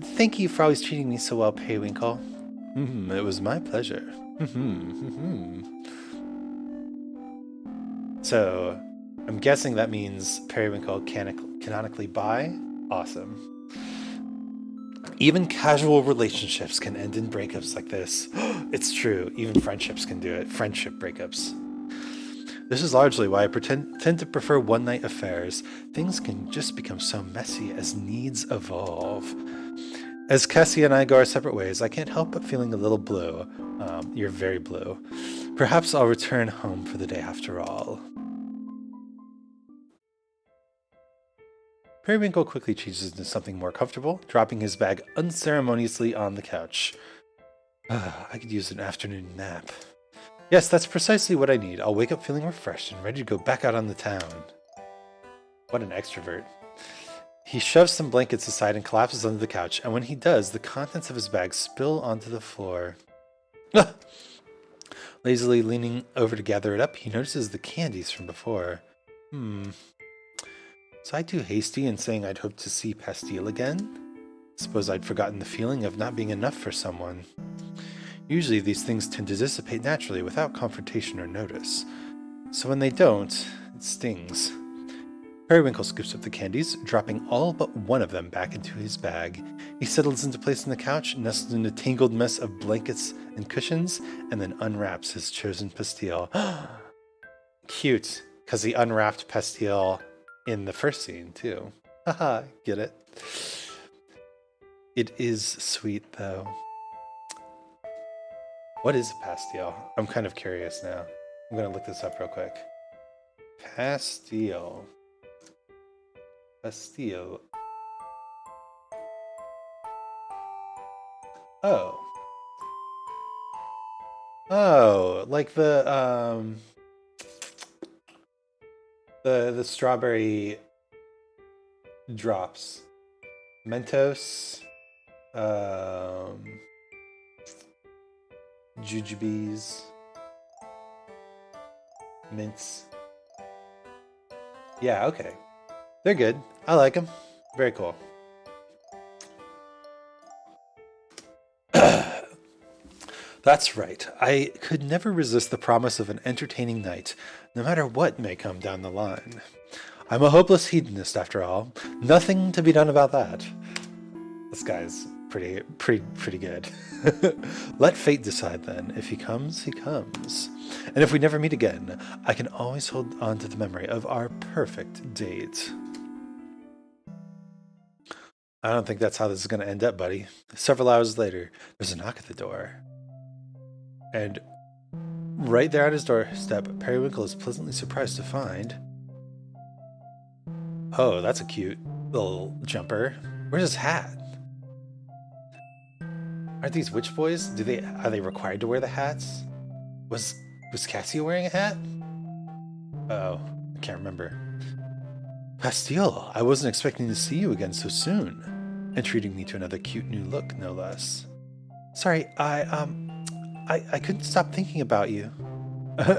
Speaker 1: Thank you for always treating me so well, Periwinkle. It was my pleasure. So, I'm guessing that means Periwinkle canonically bi? Awesome. Even casual relationships can end in breakups like this. It's true, even friendships can do it. Friendship breakups. This is largely why I tend to prefer one-night affairs. Things can just become so messy as needs evolve. As Cassie and I go our separate ways, I can't help but feeling a little blue. You're very blue. Perhaps I'll return home for the day after all. Periwinkle quickly changes into something more comfortable, dropping his bag unceremoniously on the couch. I could use an afternoon nap. Yes, that's precisely what I need. I'll wake up feeling refreshed and ready to go back out on the town. What an extrovert. He shoves some blankets aside and collapses under the couch, and when he does, the contents of his bag spill onto the floor. Lazily leaning over to gather it up, he notices the candies from before. Was I too hasty in saying I'd hoped to see Pastille again? Suppose I'd forgotten the feeling of not being enough for someone. Usually these things tend to dissipate naturally without confrontation or notice. So when they don't, it stings. Periwinkle scoops up the candies, dropping all but one of them back into his bag. He settles into place on the couch, nestled in a tangled mess of blankets and cushions, and then unwraps his chosen pastille. Cute, because he unwrapped pastille in the first scene, too. Haha, get it? It is sweet, though. What is a pastille? I'm kind of curious now. I'm going to look this up real quick. Pastille. Pastille. Oh. Oh, like the strawberry drops. Mentos. Jujubes. Mints. Yeah, okay. They're good. I like them. Very cool. That's right. I could never resist the promise of an entertaining night, no matter what may come down the line. I'm a hopeless hedonist, after all. Nothing to be done about that. This guy's pretty good. Let fate decide then. If he comes, he comes. And if we never meet again, I can always hold on to the memory of our perfect date. I don't think that's how this is going to end up, buddy. Several hours later, there's a knock at the door. And right there on his doorstep, Periwinkle is pleasantly surprised to find... Oh, that's a cute little jumper. Where's his hat? Aren't these witch boys? Are they required to wear the hats? Was Cassio wearing a hat? Uh-oh, I can't remember. Pastille, I wasn't expecting to see you again so soon. And treating me to another cute new look, no less. Sorry, I couldn't stop thinking about you.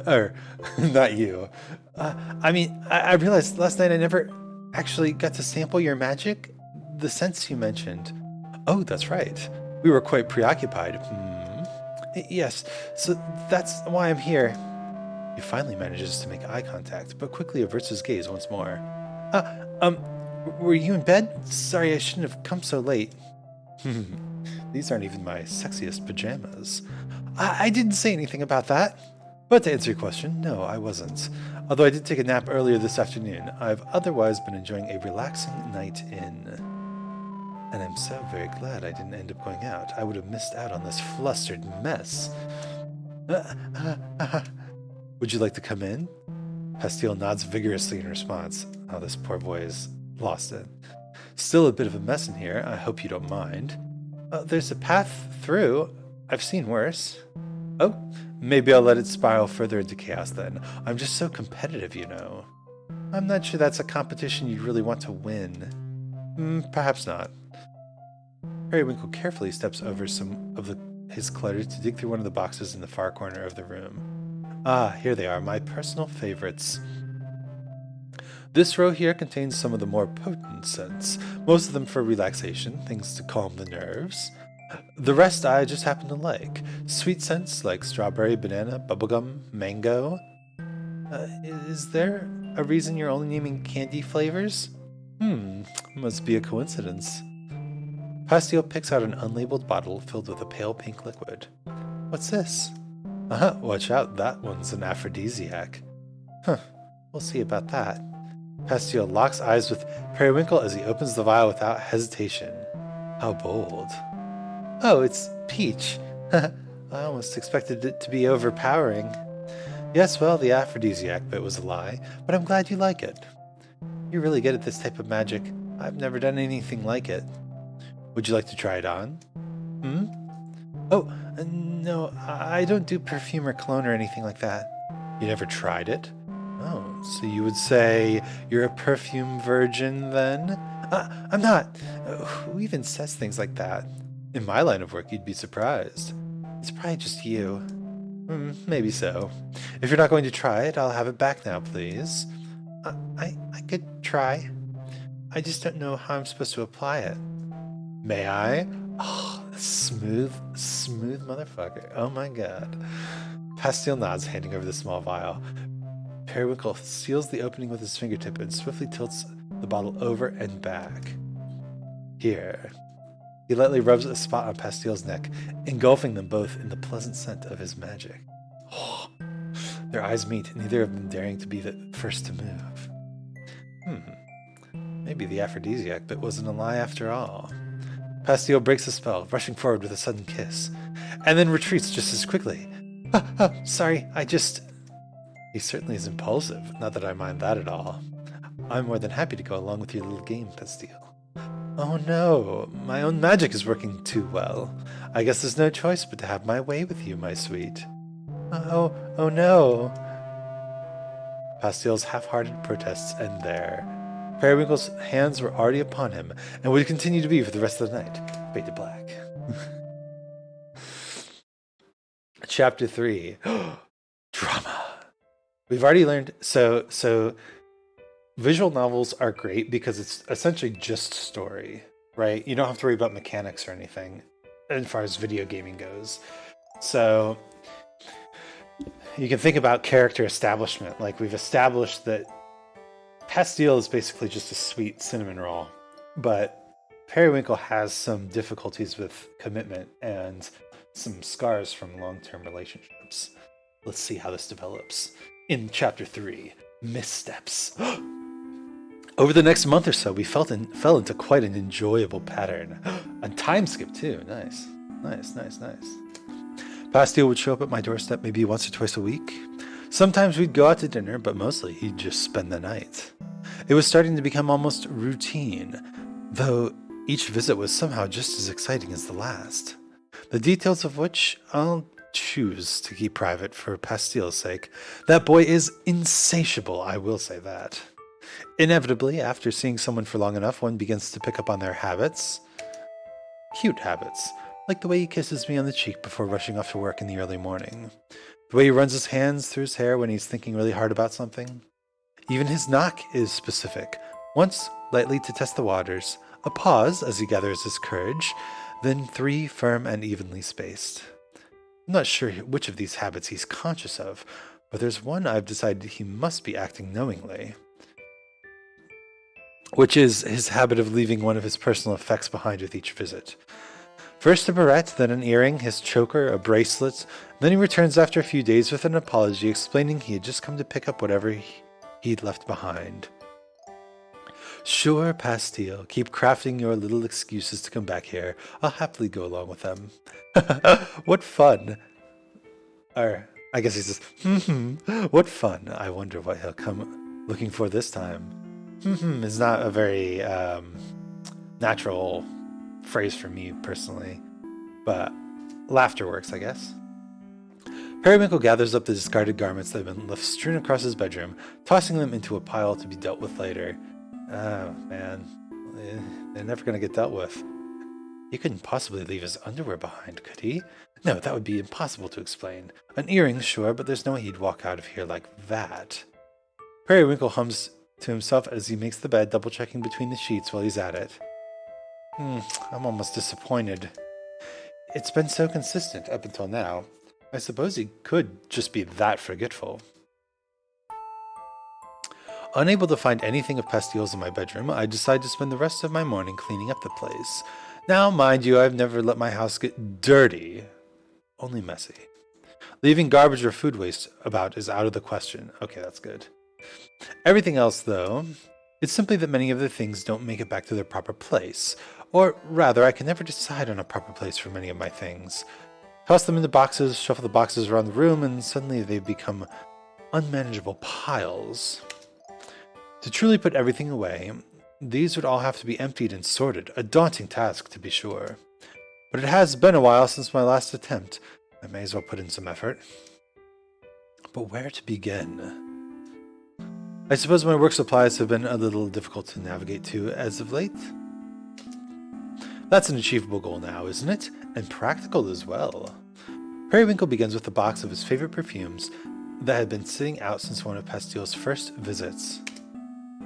Speaker 1: Or, not you. I realized last night I never actually got to sample your magic. The scents you mentioned. Oh, that's right. We were quite preoccupied. Yes, so that's why I'm here. He finally manages to make eye contact, but quickly averts his gaze once more. Were you in bed? Sorry, I shouldn't have come so late. These aren't even my sexiest pajamas. I didn't say anything about that. But to answer your question, no, I wasn't. Although I did take a nap earlier this afternoon, I've otherwise been enjoying a relaxing night in. And I'm so very glad I didn't end up going out. I would have missed out on this flustered mess. Would you like to come in? Pastille nods vigorously in response. Oh, this poor boy has lost it. Still a bit of a mess in here. I hope you don't mind. There's a path through. I've seen worse. Oh, maybe I'll let it spiral further into chaos then. I'm just so competitive, you know. I'm not sure that's a competition you really want to win. Perhaps not. Periwinkle carefully steps over some of his clutter to dig through one of the boxes in the far corner of the room. Ah, here they are, my personal favorites. This row here contains some of the more potent scents, most of them for relaxation, things to calm the nerves. The rest I just happen to like. Sweet scents like strawberry, banana, bubblegum, mango. Is there a reason you're only naming candy flavors? Must be a coincidence. Pastille picks out an unlabeled bottle filled with a pale pink liquid. What's this? Watch out, that one's an aphrodisiac. We'll see about that. Pastille locks eyes with Periwinkle as he opens the vial without hesitation. How bold. Oh, it's peach. I almost expected it to be overpowering. Yes, well, the aphrodisiac bit was a lie, but I'm glad you like it. You're really good at this type of magic. I've never done anything like it. Would you like to try it on? Oh, no, I don't do perfume or cologne or anything like that. You never tried it? Oh, so you would say you're a perfume virgin then? I'm not. Who even says things like that? In my line of work, you'd be surprised. It's probably just you. Maybe so. If you're not going to try it, I'll have it back now, please. I could try. I just don't know how I'm supposed to apply it. May I? Oh, smooth motherfucker. Oh my god. Pastille nods, handing over the small vial. Periwinkle seals the opening with his fingertip and swiftly tilts the bottle over and back. Here. He lightly rubs a spot on Pastile's neck, engulfing them both in the pleasant scent of his magic. Oh, their eyes meet, neither of them daring to be the first to move. Maybe the aphrodisiac bit wasn't a lie after all. Pastile breaks the spell, rushing forward with a sudden kiss, and then retreats just as quickly. Sorry, He certainly is impulsive, not that I mind that at all. I'm more than happy to go along with your little game, Pastile. Oh no, my own magic is working too well. I guess there's no choice but to have my way with you, my sweet. Oh no. Pastile's half-hearted protests end there. Periwinkle's hands were already upon him, and would continue to be for the rest of the night. Fade to black. Chapter 3. Drama. We've already learned, so visual novels are great because it's essentially just story, right? You don't have to worry about mechanics or anything as far as video gaming goes. So you can think about character establishment. Like, we've established that Pastile is basically just a sweet cinnamon roll, but Periwinkle has some difficulties with commitment and some scars from long-term relationships. Let's see how this develops. In Chapter 3, Missteps. Over the next month or so, we fell into quite an enjoyable pattern. A time skip, too. Nice. Pastile would show up at my doorstep maybe once or twice a week. Sometimes we'd go out to dinner, but mostly he'd just spend the night. It was starting to become almost routine, though each visit was somehow just as exciting as the last. The details of which I'll choose to keep private for Pastile's sake. That boy is insatiable, I will say that. Inevitably, after seeing someone for long enough, one begins to pick up on their habits. Cute habits, like the way he kisses me on the cheek before rushing off to work in the early morning. The way he runs his hands through his hair when he's thinking really hard about something. Even his knock is specific. Once, lightly to test the waters, a pause as he gathers his courage, then 3 firm and evenly spaced. I'm not sure which of these habits he's conscious of, but there's one I've decided he must be acting knowingly, which is his habit of leaving one of his personal effects behind with each visit. First a barrette, then an earring, his choker, a bracelet, then he returns after a few days with an apology explaining he had just come to pick up whatever he'd left behind. Sure, Pastile, keep crafting your little excuses to come back here. I'll happily go along with them. What fun. Or, I guess he says, what fun. I wonder what he'll come looking for this time. Is not a very natural phrase for me personally, but laughter works, I guess. Periwinkle gathers up the discarded garments that have been left strewn across his bedroom, tossing them into a pile to be dealt with later. Oh, man. They're never going to get dealt with. He couldn't possibly leave his underwear behind, could he? No, that would be impossible to explain. An earring, sure, but there's no way he'd walk out of here like that. Periwinkle hums to himself as he makes the bed, double-checking between the sheets while he's at it. I'm almost disappointed. It's been so consistent up until now. I suppose he could just be that forgetful. Unable to find anything of Pastile's in my bedroom, I decide to spend the rest of my morning cleaning up the place. Now, mind you, I've never let my house get dirty. Only messy. Leaving garbage or food waste about is out of the question. Okay, that's good. Everything else, though, it's simply that many of the things don't make it back to their proper place. Or rather, I can never decide on a proper place for many of my things. Toss them into boxes, shuffle the boxes around the room, and suddenly they've become unmanageable piles. To truly put everything away, these would all have to be emptied and sorted, a daunting task to be sure. But it has been a while since my last attempt. I may as well put in some effort. But where to begin? I suppose my work supplies have been a little difficult to navigate to as of late. That's an achievable goal now, isn't it? And practical as well. Periwinkle begins with a box of his favorite perfumes that had been sitting out since one of Pastile's first visits.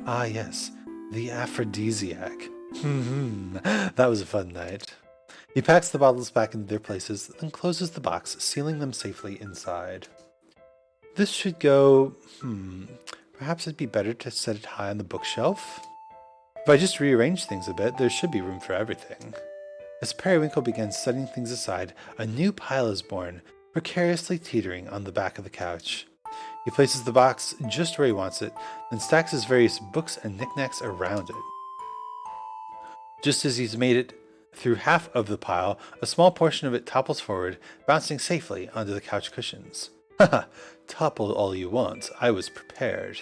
Speaker 1: Ah yes, the aphrodisiac. That was a fun night. He packs the bottles back into their places, then closes the box, sealing them safely inside. This should go... Perhaps it'd be better to set it high on the bookshelf? If I just rearrange things a bit, there should be room for everything. As Periwinkle begins setting things aside, a new pile is born, precariously teetering on the back of the couch. He places the box just where he wants it, then stacks his various books and knickknacks around it. Just as he's made it through half of the pile, a small portion of it topples forward, bouncing safely onto the couch cushions. Haha, topple all you want, I was prepared.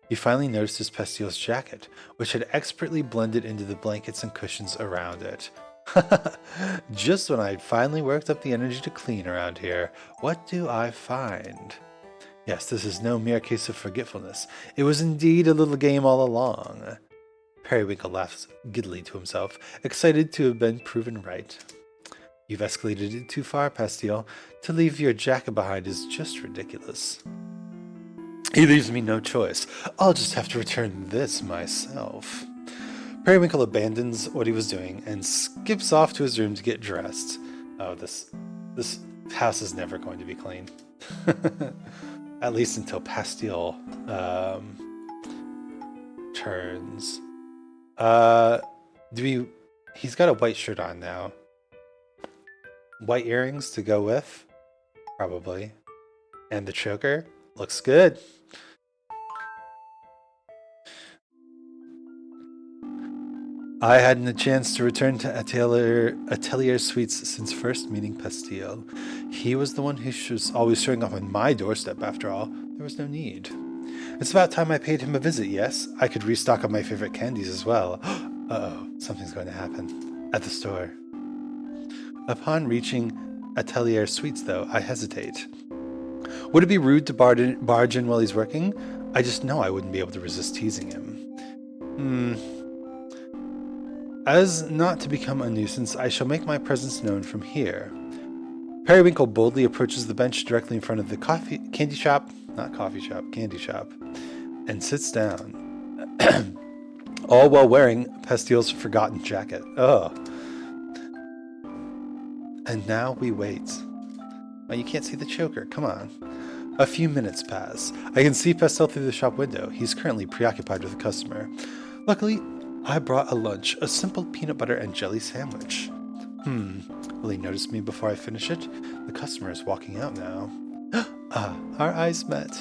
Speaker 1: He finally notices Pastile's jacket, which had expertly blended into the blankets and cushions around it. Just when I'd finally worked up the energy to clean around here, what do I find? Yes, this is no mere case of forgetfulness. It was indeed a little game all along. Periwinkle laughs giddily to himself, excited to have been proven right. You've escalated it too far, Pastile. To leave your jacket behind is just ridiculous. He leaves me no choice. I'll just have to return this myself. Periwinkle abandons what he was doing and skips off to his room to get dressed. Oh, this house is never going to be clean. At least until Pastile turns. He's got a white shirt on now. White earrings to go with? Probably. And the choker? Looks good. I hadn't a chance to return to Atelier Suites since first meeting Pastile. He was the one who was always showing up on my doorstep after all. There was no need. It's about time I paid him a visit, yes? I could restock on my favorite candies as well. Uh-oh, something's going to happen. At the store. Upon reaching Atelier Suites, though, I hesitate. Would it be rude to barge in while he's working? I just know I wouldn't be able to resist teasing him. As not to become a nuisance, I shall make my presence known from here. Periwinkle boldly approaches the bench directly in front of the candy shop, and sits down. All while wearing Pastile's forgotten jacket. Ugh. And now we wait. Oh, you can't see the choker. Come on. A few minutes pass. I can see Pastile through the shop window. He's currently preoccupied with a customer. Luckily, I brought a lunch, a simple peanut butter and jelly sandwich. Will he notice me before I finish it? The customer is walking out now. Our eyes met.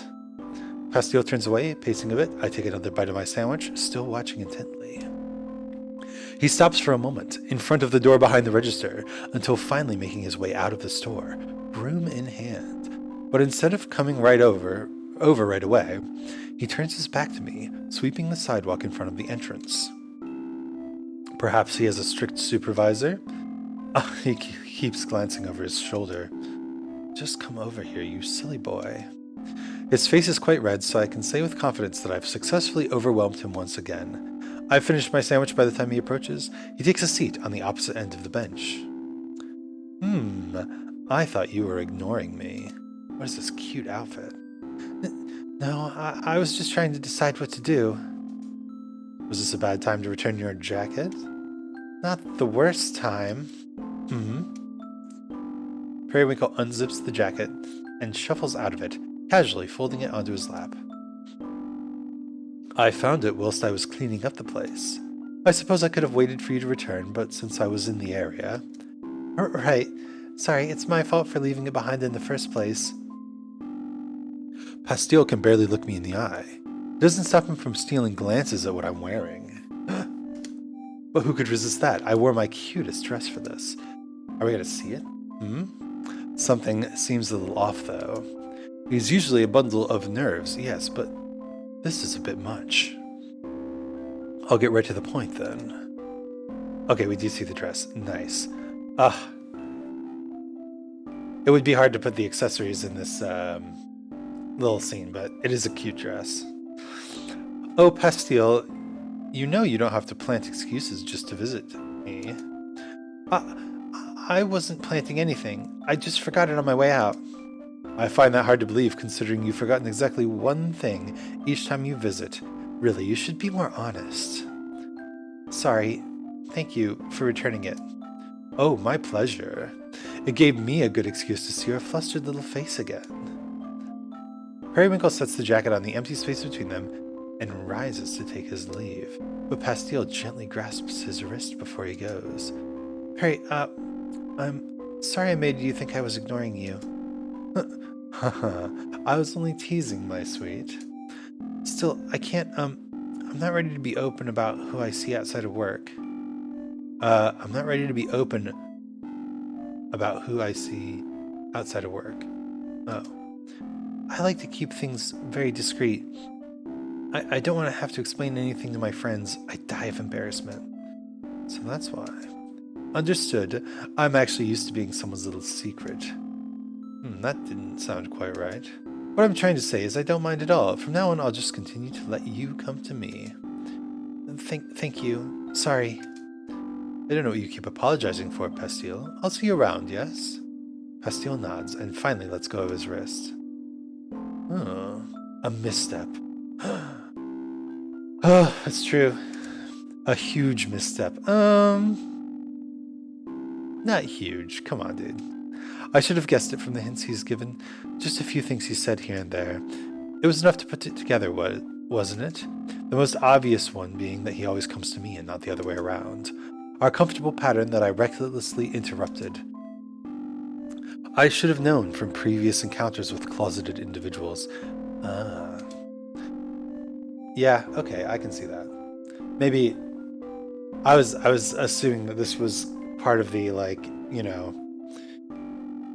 Speaker 1: Pastile turns away, pacing a bit. I take another bite of my sandwich, still watching intently. He stops for a moment, in front of the door behind the register, until finally making his way out of the store, broom in hand. But instead of coming right over right away, he turns his back to me, sweeping the sidewalk in front of the entrance. Perhaps he has a strict supervisor? He keeps glancing over his shoulder. Just come over here, you silly boy. His face is quite red, so I can say with confidence that I've successfully overwhelmed him once again. I've finished my sandwich by the time he approaches. He takes a seat on the opposite end of the bench. I thought you were ignoring me. What is this cute outfit? No, I was just trying to decide what to do. Was this a bad time to return your jacket? Not the worst time. Periwinkle unzips the jacket and shuffles out of it, casually folding it onto his lap. I found it whilst I was cleaning up the place. I suppose I could have waited for you to return, but since I was in the area... Right. Sorry, it's my fault for leaving it behind in the first place. Pastile can barely look me in the eye. It doesn't stop him from stealing glances at what I'm wearing. But who could resist that? I wore my cutest dress for this. Are we going to see it? Something seems a little off, though. He's usually a bundle of nerves, yes, but this is a bit much. I'll get right to the point, then. Okay, we do see the dress. Nice. It would be hard to put the accessories in this little scene, but it is a cute dress. Oh, Pastile, you know you don't have to plant excuses just to visit me. I wasn't planting anything. I just forgot it on my way out. I find that hard to believe, considering you've forgotten exactly one thing each time you visit. Really, you should be more honest. Sorry. Thank you for returning it. Oh, my pleasure. It gave me a good excuse to see your flustered little face again. Periwinkle sets the jacket on the empty space between them and rises to take his leave, but Pastille gently grasps his wrist before he goes. Perry, I'm sorry I made you think I was ignoring you. Haha, I was only teasing, my sweet. Still, I can't, I'm not ready to be open about who I see outside of work. I'm not ready to be open about who I see outside of work. Oh. I like to keep things very discreet. I don't want to have to explain anything to my friends. I die of embarrassment. So that's why. Understood. I'm actually used to being someone's little secret. That didn't sound quite right. What I'm trying to say is I don't mind at all. From now on, I'll just continue to let you come to me. Thank you. Sorry. I don't know what you keep apologizing for, Pastille. I'll see you around, yes? Pastille nods, and finally lets go of his wrist. Oh, a misstep. Oh, that's true. A huge misstep. Not huge. Come on, dude. I should have guessed it from the hints he's given. Just a few things he said here and there. It was enough to put it together, wasn't it? The most obvious one being that he always comes to me and not the other way around. Our comfortable pattern that I recklessly interrupted. I should have known from previous encounters with closeted individuals. Yeah, okay, I can see that. Maybe I was assuming that this was part of the, like, you know,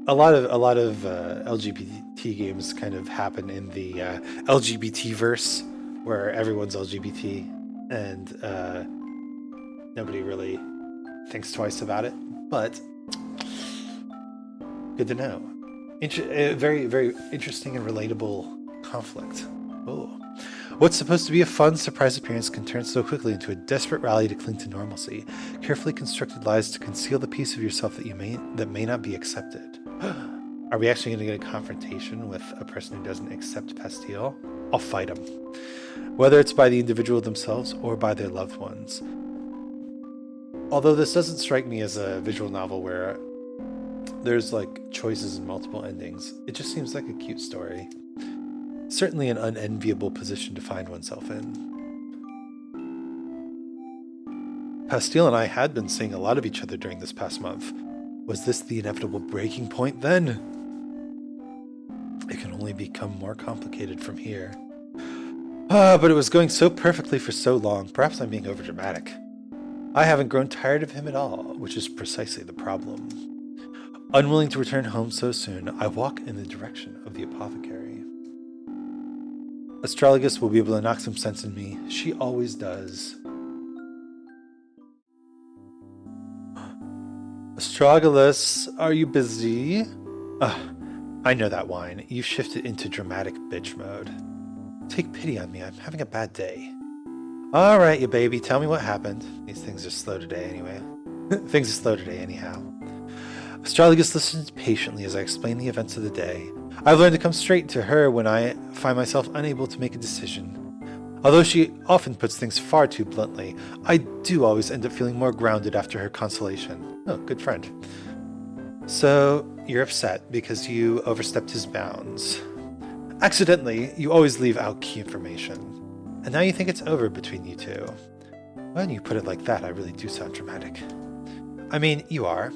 Speaker 1: a lot of LGBT games kind of happen in the LGBT verse, where everyone's LGBT and nobody really thinks twice about it. But good to know. Very, very interesting and relatable conflict. Oh. What's supposed to be a fun surprise appearance can turn so quickly into a desperate rally to cling to normalcy. Carefully constructed lies to conceal the piece of yourself that may not be accepted. Are we actually going to get a confrontation with a person who doesn't accept Pastille? I'll fight him. Whether it's by the individual themselves or by their loved ones. Although this doesn't strike me as a visual novel where there's like choices and multiple endings, it just seems like a cute story. Certainly an unenviable position to find oneself in. Pastille and I had been seeing a lot of each other during this past month. Was this the inevitable breaking point then? It can only become more complicated from here. But it was going so perfectly for so long. Perhaps I'm being overdramatic. I haven't grown tired of him at all, which is precisely the problem. Unwilling to return home so soon, I walk in the direction of the apothecary. Astrologus will be able to knock some sense in me. She always does. Astrologus, are you busy? I know that whine. You've shifted into dramatic bitch mode. Take pity on me. I'm having a bad day. All right, you baby. Tell me what happened. These things are slow today anyway. Things are slow today anyhow. Astrologus listens patiently as I explain the events of the day. I've learned to come straight to her when I find myself unable to make a decision. Although she often puts things far too bluntly, I do always end up feeling more grounded after her consolation. Oh, good friend. So, you're upset because you overstepped his bounds. Accidentally, you always leave out key information. And now you think it's over between you two. When you put it like that, I really do sound dramatic. I mean, you are.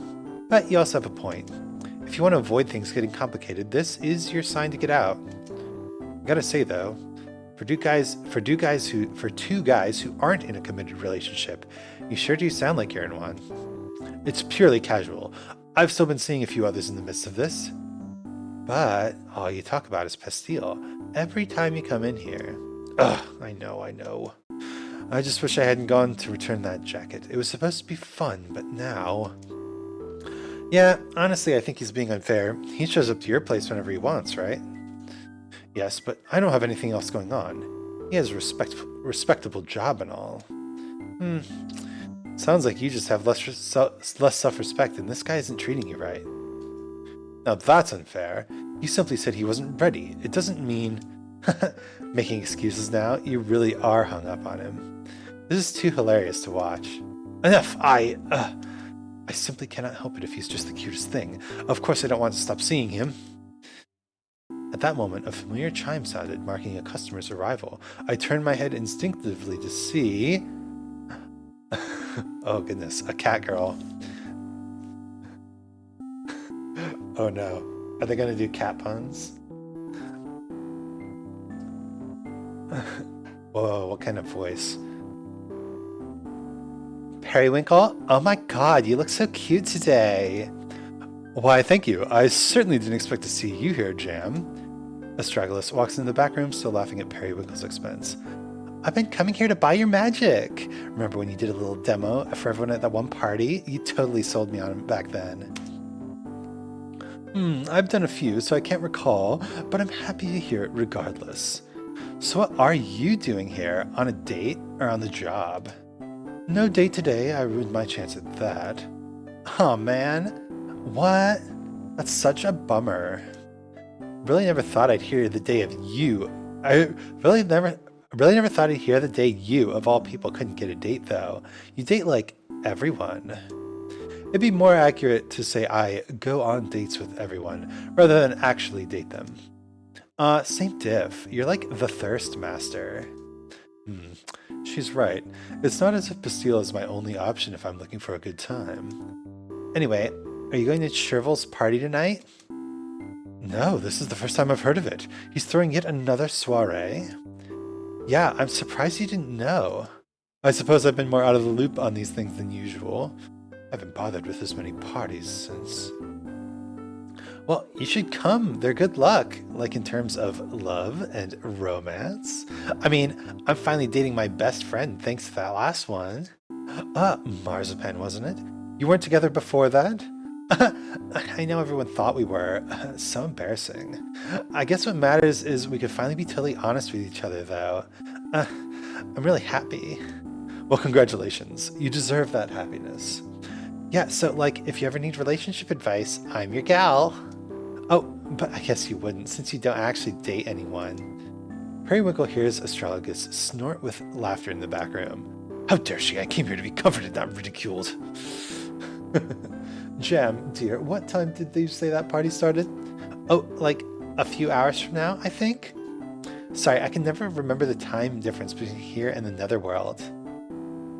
Speaker 1: But you also have a point. If you want to avoid things getting complicated, this is your sign to get out. I gotta say though, for two guys who aren't in a committed relationship, you sure do sound like you're in one. It's purely casual. I've still been seeing a few others in the midst of this. But all you talk about is Pastille. Every time you come in here. Ugh, I know. I just wish I hadn't gone to return that jacket. It was supposed to be fun, but now... Yeah, honestly, I think he's being unfair. He shows up to your place whenever he wants, right? Yes, but I don't have anything else going on. He has a respectable job and all. Sounds like you just have less self-respect and this guy isn't treating you right. Now that's unfair. You simply said he wasn't ready. It doesn't mean... Making excuses now? You really are hung up on him. This is too hilarious to watch. Enough! I simply cannot help it if he's just the cutest thing. Of course I don't want to stop seeing him. At that moment, a familiar chime sounded, marking a customer's arrival. I turned my head instinctively to see... oh goodness, a cat girl. Oh no. Are they gonna do cat puns? Whoa, what kind of voice? Periwinkle? Oh my god, you look so cute today. Why, thank you. I certainly didn't expect to see you here, Jam. Astragalus walks into the back room, still laughing at Periwinkle's expense. I've been coming here to buy your magic. Remember when you did a little demo for everyone at that one party? You totally sold me on it back then. I've done a few, so I can't recall, but I'm happy to hear it regardless. So what are you doing here? On a date or on the job? No date today. I ruined my chance at that. Aw, man. What? That's such a bummer. Really never thought I'd hear the day of you. I really never thought I'd hear the day you, of all people, couldn't get a date, though. You date, like, everyone. It'd be more accurate to say I go on dates with everyone, rather than actually date them. Same diff. You're like the thirst master. She's right. It's not as if Bastille is my only option if I'm looking for a good time. Anyway, are you going to Cherville's party tonight? No, this is the first time I've heard of it. He's throwing yet another soiree? Yeah, I'm surprised you didn't know. I suppose I've been more out of the loop on these things than usual. I haven't bothered with as many parties since... Well, you should come. They're good luck. Like in terms of love and romance. I mean, I'm finally dating my best friend thanks to that last one. Marzipan, wasn't it? You weren't together before that? I know everyone thought we were. So embarrassing. I guess what matters is we could finally be totally honest with each other, though. I'm really happy. Well, congratulations. You deserve that happiness. Yeah, so, like, if you ever need relationship advice, I'm your gal. Oh, but I guess you wouldn't, since you don't actually date anyone. Periwinkle hears Astragalus snort with laughter in the back room. How dare she? I came here to be comforted, not ridiculed. Jam, dear, what time did you say that party started? Oh, like a few hours from now, I think? Sorry, I can never remember the time difference between here and the netherworld.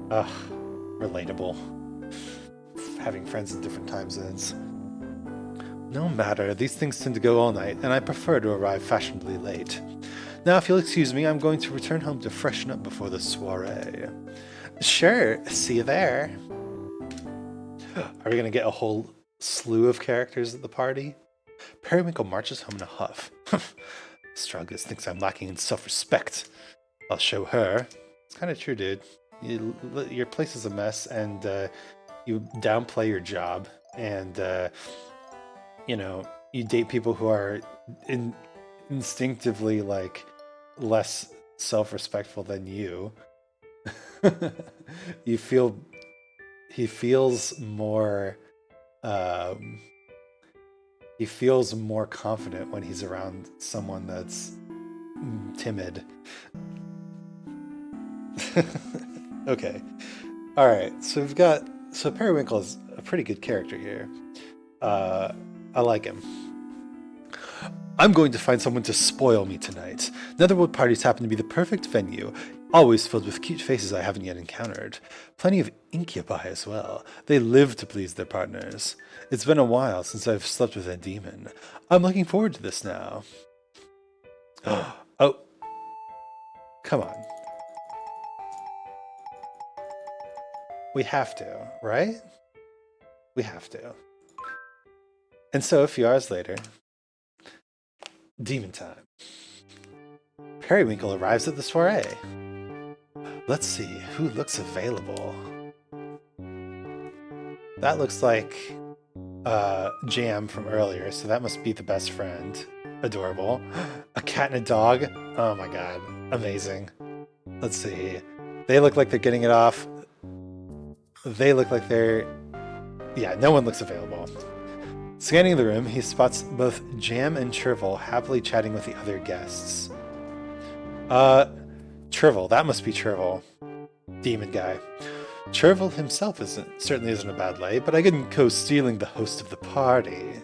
Speaker 1: Ugh, relatable. Having friends in different time zones. No matter, these things tend to go all night, and I prefer to arrive fashionably late. Now, if you'll excuse me, I'm going to return home to freshen up before the soiree. Sure, see you there. Are we going to get a whole slew of characters at the party? Periwinkle marches home in a huff. Astragalus thinks I'm lacking in self-respect. I'll show her. It's kind of true, dude. Your place is a mess, and you downplay your job, and you know, you date people who are instinctively like less self-respectful than you. He feels more confident when he's around someone that's timid. Okay. All right. So Periwinkle is a pretty good character here. I like him. I'm going to find someone to spoil me tonight. Netherworld parties happen to be the perfect venue, always filled with cute faces I haven't yet encountered. Plenty of incubi as well. They live to please their partners. It's been a while since I've slept with a demon. I'm looking forward to this now. Oh, come on. We have to, right? We have to. And so a few hours later, demon time. Periwinkle arrives at the soiree. Let's see who looks available. That looks like Jam from earlier, so that must be the best friend. Adorable. A cat and a dog. Oh my god, amazing. Let's see. They look like they're getting it off. They look like they're... Yeah, no one looks available. Scanning the room, he spots both Jam and Cherville happily chatting with the other guests. Cherville. That must be Cherville. Demon guy. Cherville himself certainly isn't a bad lay, but I couldn't go stealing the host of the party.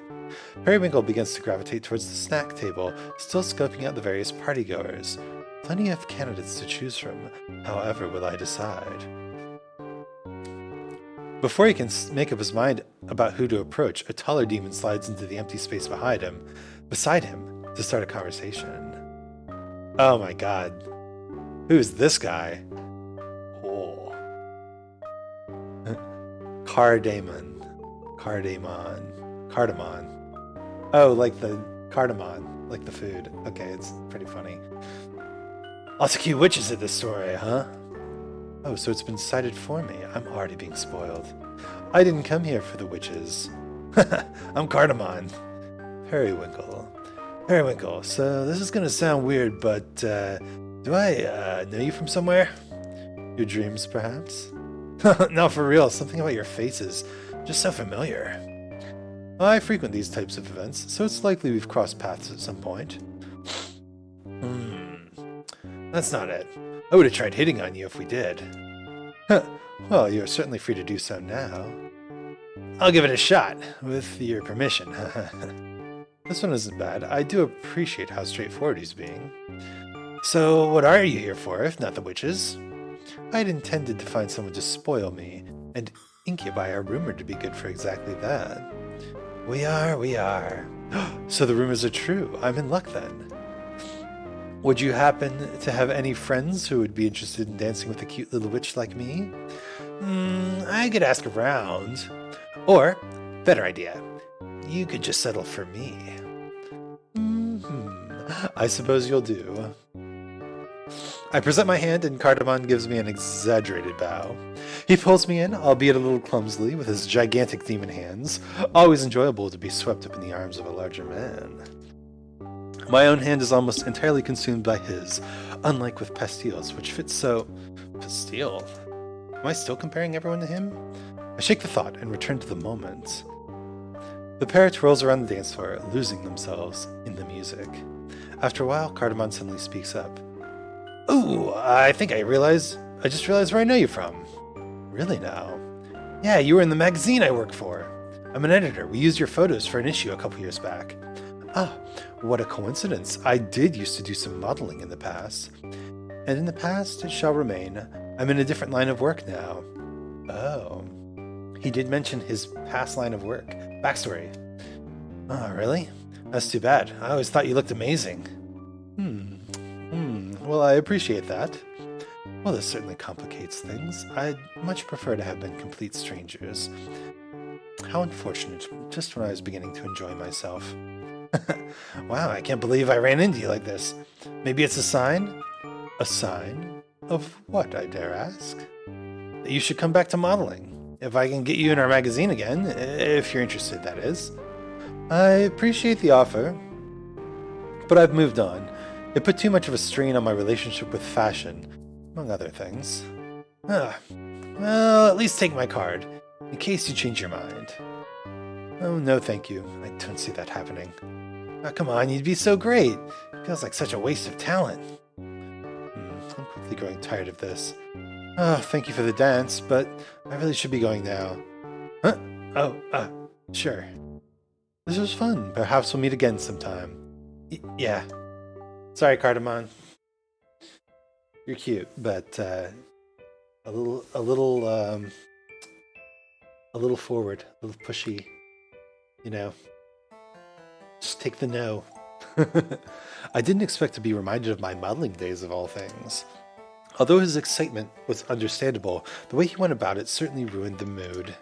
Speaker 1: Periwinkle begins to gravitate towards the snack table, still scoping out the various partygoers. Plenty of candidates to choose from. However will I decide? Before he can make up his mind about who to approach, a taller demon slides into the empty space beside him, to start a conversation. Oh my god. Who's this guy? Oh. Cardamon. Oh, like the cardamom, like the food. Okay, it's pretty funny. Lots of cute witches in this story, huh? Oh, so it's been decided for me. I'm already being spoiled. I didn't come here for the witches. I'm Cardamon. Periwinkle. Periwinkle, so this is gonna sound weird, but do I know you from somewhere? Your dreams, perhaps? No, for real, something about your faces. Just so familiar. I frequent these types of events, so it's likely we've crossed paths at some point. That's not it. I would have tried hitting on you if we did. Well, you're certainly free to do so now. I'll give it a shot, with your permission. This one isn't bad. I do appreciate how straightforward he's being. So, what are you here for, if not the witches? I'd intended to find someone to spoil me, and incubi are rumored to be good for exactly that. We are. So the rumors are true. I'm in luck then. Would you happen to have any friends who would be interested in dancing with a cute little witch like me? I could ask around. Or, better idea, you could just settle for me. I suppose you'll do. I present my hand and Cardamon gives me an exaggerated bow. He pulls me in, albeit a little clumsily, with his gigantic demon hands. Always enjoyable to be swept up in the arms of a larger man. My own hand is almost entirely consumed by his, unlike with Pastile's, which fits so... Pastile? Am I still comparing everyone to him? I shake the thought and return to the moment. The pair twirls around the dance floor, losing themselves in the music. After a while, Cardamon suddenly speaks up. Ooh, I just realized where I know you from. Really now? Yeah, you were in the magazine I work for. I'm an editor. We used your photos for an issue a couple years back. Ah, what a coincidence. I did used to do some modeling in the past. And in the past, it shall remain. I'm in a different line of work now. Oh. He did mention his past line of work. Backstory. Oh, really? That's too bad. I always thought you looked amazing. Well, I appreciate that. Well, this certainly complicates things. I'd much prefer to have been complete strangers. How unfortunate, just when I was beginning to enjoy myself. Wow, I can't believe I ran into you like this. Maybe it's a sign? A sign? Of what, I dare ask? That you should come back to modeling. If I can get you in our magazine again, if you're interested, that is. I appreciate the offer, but I've moved on. It put too much of a strain on my relationship with fashion, among other things. Well, at least take my card, in case you change your mind. Oh, no thank you. I don't see that happening. Oh, come on, you'd be so great. It feels like such a waste of talent. I'm quickly growing tired of this. Oh, thank you for the dance, but I really should be going now. Huh? Oh, sure. This was fun. Perhaps we'll meet again sometime. Yeah. Sorry, Cardamon. You're cute, but a little forward, a little pushy. You know, just take the no. I didn't expect to be reminded of my modeling days of all things. Although his excitement was understandable, the way he went about it certainly ruined the mood.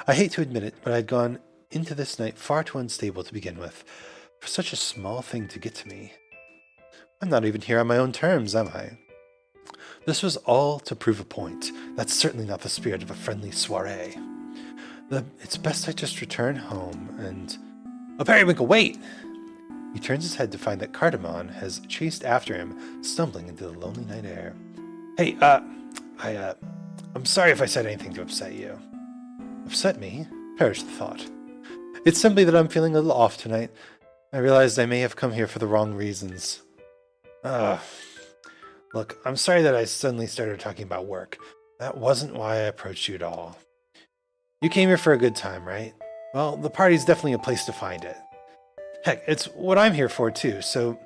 Speaker 1: I hate to admit it, but I'd gone into this night far too unstable to begin with, for such a small thing to get to me. I'm not even here on my own terms, am I? This was all to prove a point. That's certainly not the spirit of a friendly soiree. It's best I just return home and... Oh, Periwinkle, wait! He turns his head to find that Cardamon has chased after him, stumbling into the lonely night air. Hey, I'm sorry if I said anything to upset you. Upset me? Perish the thought. It's simply that I'm feeling a little off tonight. I realized I may have come here for the wrong reasons. Look, I'm sorry that I suddenly started talking about work. That wasn't why I approached you at all. You came here for a good time, right? Well, the party's definitely a place to find it. Heck, it's what I'm here for too, so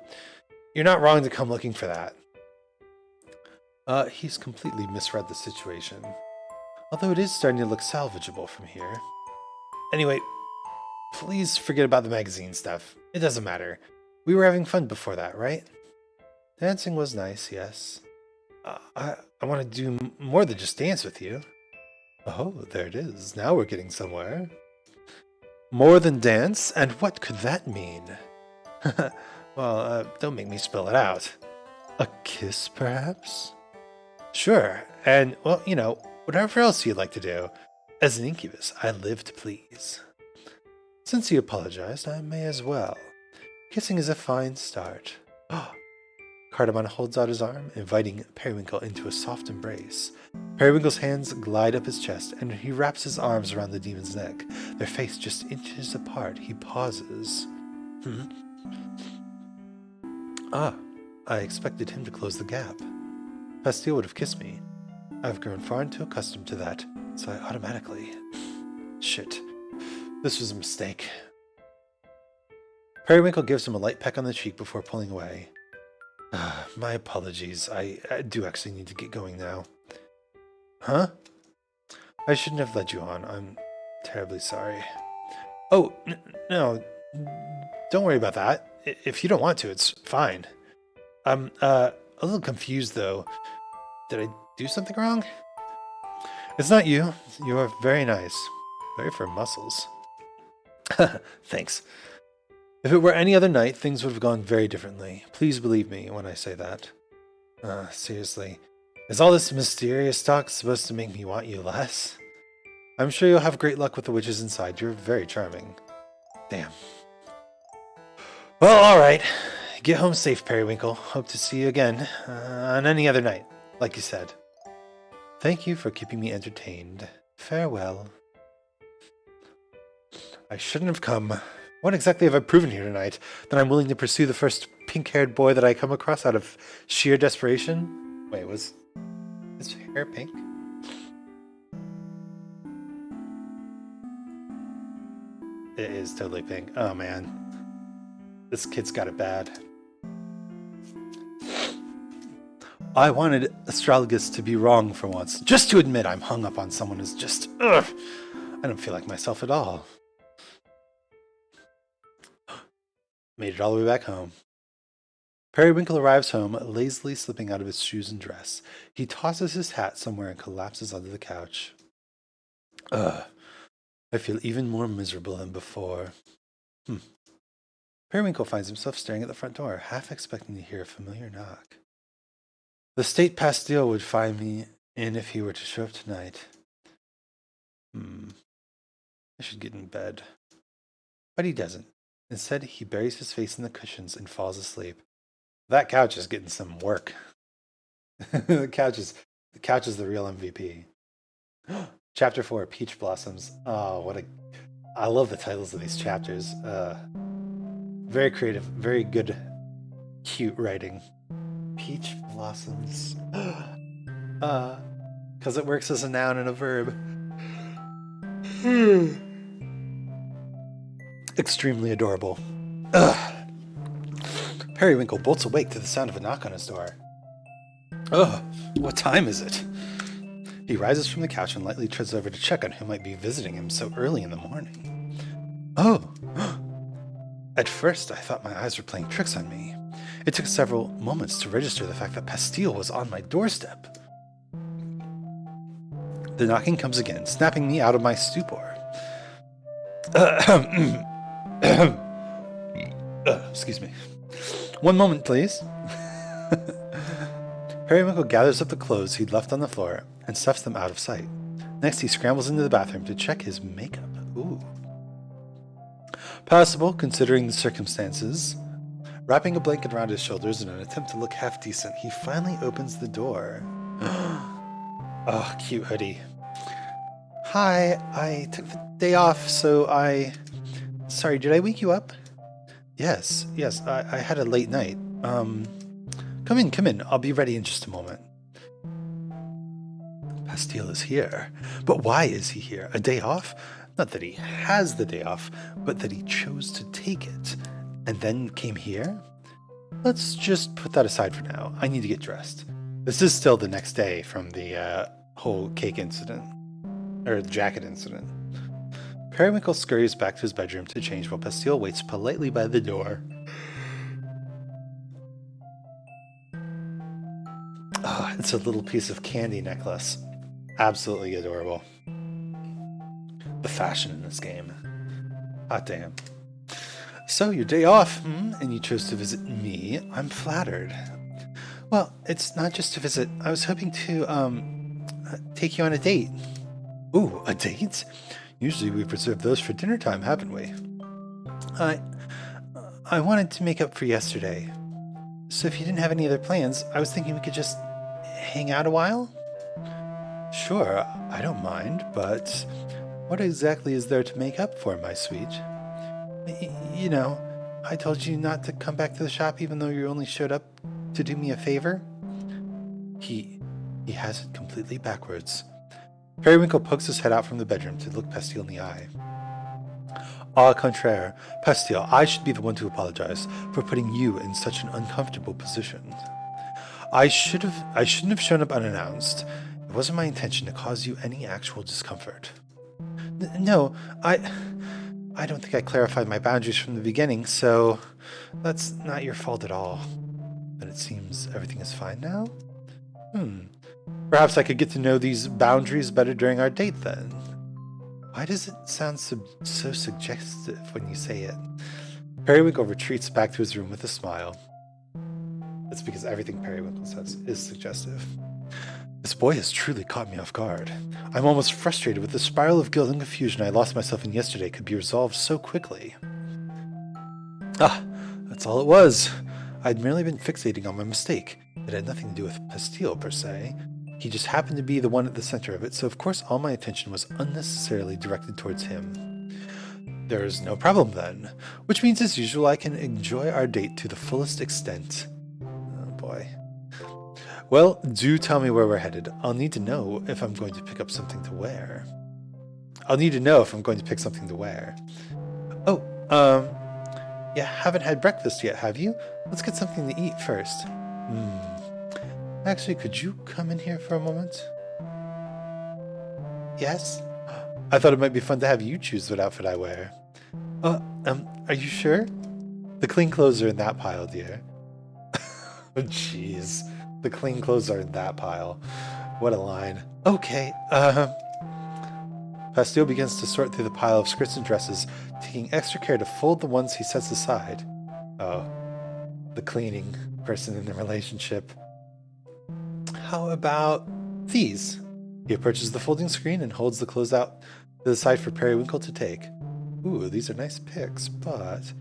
Speaker 1: you're not wrong to come looking for that. He's completely misread the situation. Although it is starting to look salvageable from here. Anyway, please forget about the magazine stuff. It doesn't matter. We were having fun before that, right? Dancing was nice, yes. I want to do more than just dance with you. Oh, there it is. Now we're getting somewhere. More than dance? And what could that mean? Well, don't make me spell it out. A kiss, perhaps? Sure, and, well, you know, whatever else you'd like to do. As an incubus, I live to please. Since you apologized, I may as well. Kissing is a fine start. Cardamon holds out his arm, inviting Periwinkle into a soft embrace. Periwinkle's hands glide up his chest, and he wraps his arms around the demon's neck. Their faces just inches apart. He pauses. I expected him to close the gap. Pastille would have kissed me. I've grown far too accustomed to that, so I automatically... Shit. This was a mistake. Periwinkle gives him a light peck on the cheek before pulling away. My apologies. I do actually need to get going now. Huh? I shouldn't have led you on. I'm terribly sorry. Oh, no. Don't worry about that. If you don't want to, it's fine. I'm a little confused, though. Did I do something wrong? It's not you. You are very nice. Very firm muscles. Thanks. If it were any other night, things would have gone very differently. Please believe me when I say that. Seriously. Is all this mysterious talk supposed to make me want you less? I'm sure you'll have great luck with the witches inside. You're very charming. Damn. Well, alright. Get home safe, Periwinkle. Hope to see you again. On any other night, like you said. Thank you for keeping me entertained. Farewell. I shouldn't have come. What exactly have I proven here tonight? That I'm willing to pursue the first pink-haired boy that I come across out of sheer desperation? Wait, was his hair pink? It is totally pink. Oh, man. This kid's got it bad. I wanted Astragalus to be wrong for once. Just to admit I'm hung up on someone is just... Ugh. I don't feel like myself at all. Made it all the way back home. Periwinkle arrives home, lazily slipping out of his shoes and dress. He tosses his hat somewhere and collapses onto the couch. Ugh. I feel even more miserable than before. Periwinkle finds himself staring at the front door, half expecting to hear a familiar knock. The state Pastille would find me in if he were to show up tonight. I should get in bed. But he doesn't. Instead, he buries his face in the cushions and falls asleep. That couch is getting some work. The couch is the real MVP. Chapter 4, Peach Blossoms. Oh, I love the titles of these chapters. Very creative, very good, cute writing. Peach Blossoms. Because it works as a noun and a verb. Extremely adorable. Periwinkle bolts awake to the sound of a knock on his door. What time is it? He rises from the couch and lightly treads over to check on who might be visiting him so early in the morning. Oh! At first, I thought my eyes were playing tricks on me. It took several moments to register the fact that Pastille was on my doorstep. The knocking comes again, snapping me out of my stupor. Excuse me. One moment, please. Periwinkle gathers up the clothes he'd left on the floor and stuffs them out of sight. Next, he scrambles into the bathroom to check his makeup. Ooh. Passable, considering the circumstances. Wrapping a blanket around his shoulders in an attempt to look half decent, he finally opens the door. Oh, cute hoodie. Hi, I took the day off, so Sorry, did I wake you up? Yes, I had a late night. Come in, I'll be ready in just a moment. Pastille is here. But why is he here? A day off? Not that he has the day off, but that he chose to take it. and then came here? Let's just put that aside for now. I need to get dressed. This is still the next day from the whole cake incident, or the jacket incident. Periwinkle scurries back to his bedroom to change while Pastille waits politely by the door. Ah, it's a little piece of candy necklace. Absolutely adorable. The fashion in this game. Hot damn. So, your day off, and you chose to visit me. I'm flattered. Well, it's not just a visit. I was hoping to, take you on a date. Ooh, a date? Usually we preserve those for dinner time, haven't we? I wanted to make up for yesterday. So if you didn't have any other plans, I was thinking we could just hang out a while? Sure, I don't mind, but what exactly is there to make up for, my sweet? You know, I told you not to come back to the shop even though you only showed up to do me a favor? He has it completely backwards. Periwinkle pokes his head out from the bedroom to look Pastille in the eye. Au contraire, Pastille, I should be the one to apologize for putting you in such an uncomfortable position. I shouldn't have shown up unannounced. It wasn't my intention to cause you any actual discomfort. No, I don't think I clarified my boundaries from the beginning, so that's not your fault at all. But it seems everything is fine now? Perhaps I could get to know these boundaries better during our date then. Why does it sound so suggestive when you say it? Periwinkle retreats back to his room with a smile. That's because everything Periwinkle says is suggestive. This boy has truly caught me off guard. I'm almost frustrated with the spiral of guilt and confusion I lost myself in yesterday could be resolved so quickly. Ah, that's all it was. I'd merely been fixating on my mistake. It had nothing to do with Pastille, per se. He just happened to be the one at the center of it, so of course all my attention was unnecessarily directed towards him. There's no problem then, which means as usual I can enjoy our date to the fullest extent. Oh boy. Well, do tell me where we're headed. I'll need to know if I'm going to pick up something to wear. Oh, you haven't had breakfast yet, have you? Let's get something to eat first. Actually, could you come in here for a moment? Yes? I thought it might be fun to have you choose what outfit I wear. Are you sure? The clean clothes are in that pile, dear. Oh, jeez. The clean clothes are in that pile. What a line. Okay, Pastille begins to sort through the pile of skirts and dresses, taking extra care to fold the ones he sets aside. Oh, the cleaning person in the relationship. How about these? He approaches the folding screen and holds the clothes out to the side for Periwinkle to take. Ooh, these are nice picks, but...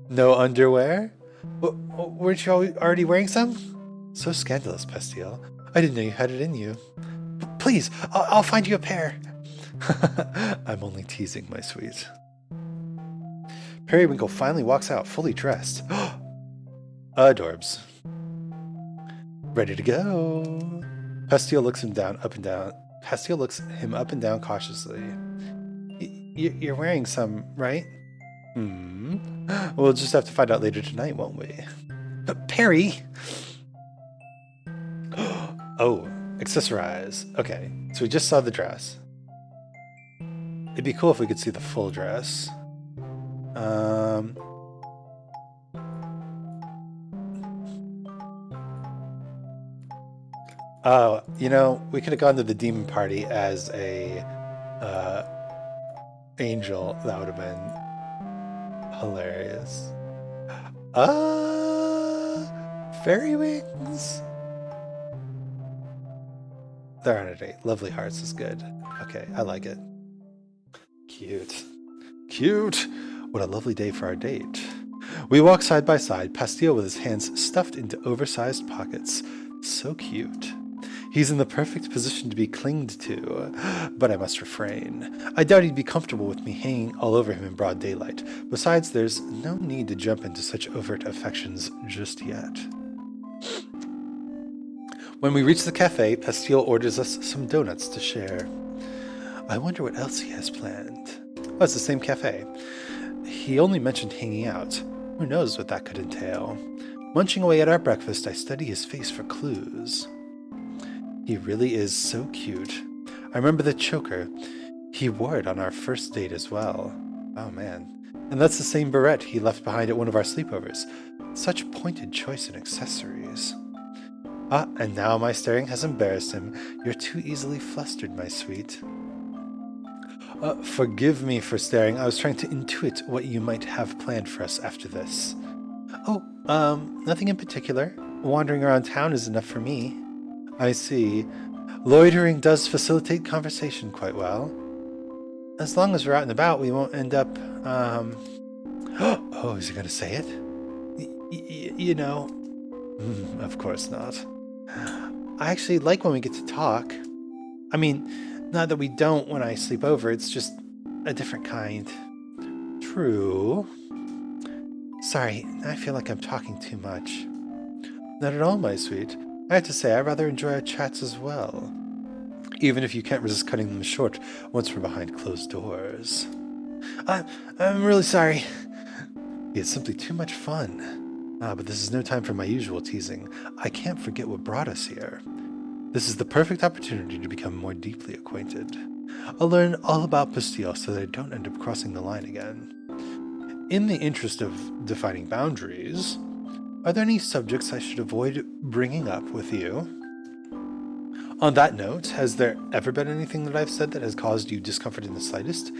Speaker 1: No underwear? Weren't you already wearing some? So scandalous, Pastille. I didn't know you had it in you. Please, I'll find you a pair. I'm only teasing, my sweet. Periwinkle finally walks out, fully dressed. Adorbs. Ready to go. Pastille looks him up and down cautiously. You're wearing some, right? We'll just have to find out later tonight, won't we? Perry! Oh, accessorize. Okay, so we just saw the dress. It'd be cool if we could see the full dress. Oh, you know, we could have gone to the demon party as a angel. That would have been hilarious. Fairy wings? They're on a date. Lovely hearts is good. Okay, I like it. Cute. Cute! What a lovely day for our date. We walk side by side, Pastille with his hands stuffed into oversized pockets. So cute. He's in the perfect position to be clinged to, but I must refrain. I doubt he'd be comfortable with me hanging all over him in broad daylight. Besides, there's no need to jump into such overt affections just yet. When we reach the cafe, Pastille orders us some donuts to share. I wonder what else he has planned. Oh, it's the same cafe. He only mentioned hanging out. Who knows what that could entail? Munching away at our breakfast, I study his face for clues. He really is so cute. I remember the choker. He wore it on our first date as well. Oh man. And that's the same beret he left behind at one of our sleepovers. Such pointed choice in accessories. Ah, and now my staring has embarrassed him. You're too easily flustered, my sweet. Forgive me for staring. I was trying to intuit what you might have planned for us after this. Oh, nothing in particular. Wandering around town is enough for me. I see. Loitering does facilitate conversation quite well. As long as we're out and about, we won't end up, Oh, is he going to say it? You know... of course not. I actually like when we get to talk. I mean, not that we don't when I sleep over, it's just a different kind. True. Sorry, I feel like I'm talking too much. Not at all, my sweet. I have to say, I rather enjoy our chats as well. Even if you can't resist cutting them short once we're behind closed doors. I'm really sorry. It's simply too much fun. But this is no time for my usual teasing. I can't forget what brought us here. This is the perfect opportunity to become more deeply acquainted. I'll learn all about Pastille so that I don't end up crossing the line again. In the interest of defining boundaries, are there any subjects I should avoid bringing up with you? On that note, has there ever been anything that I've said that has caused you discomfort in the slightest?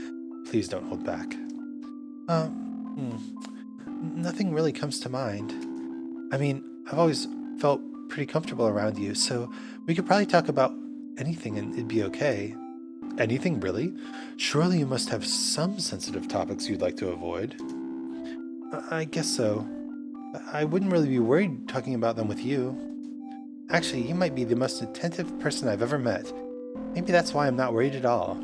Speaker 1: Please don't hold back. Nothing really comes to mind. I mean, I've always felt pretty comfortable around you, so we could probably talk about anything and it'd be okay. Anything, really? Surely you must have some sensitive topics you'd like to avoid. I guess so. I wouldn't really be worried talking about them with you. Actually, you might be the most attentive person I've ever met. Maybe that's why I'm not worried at all.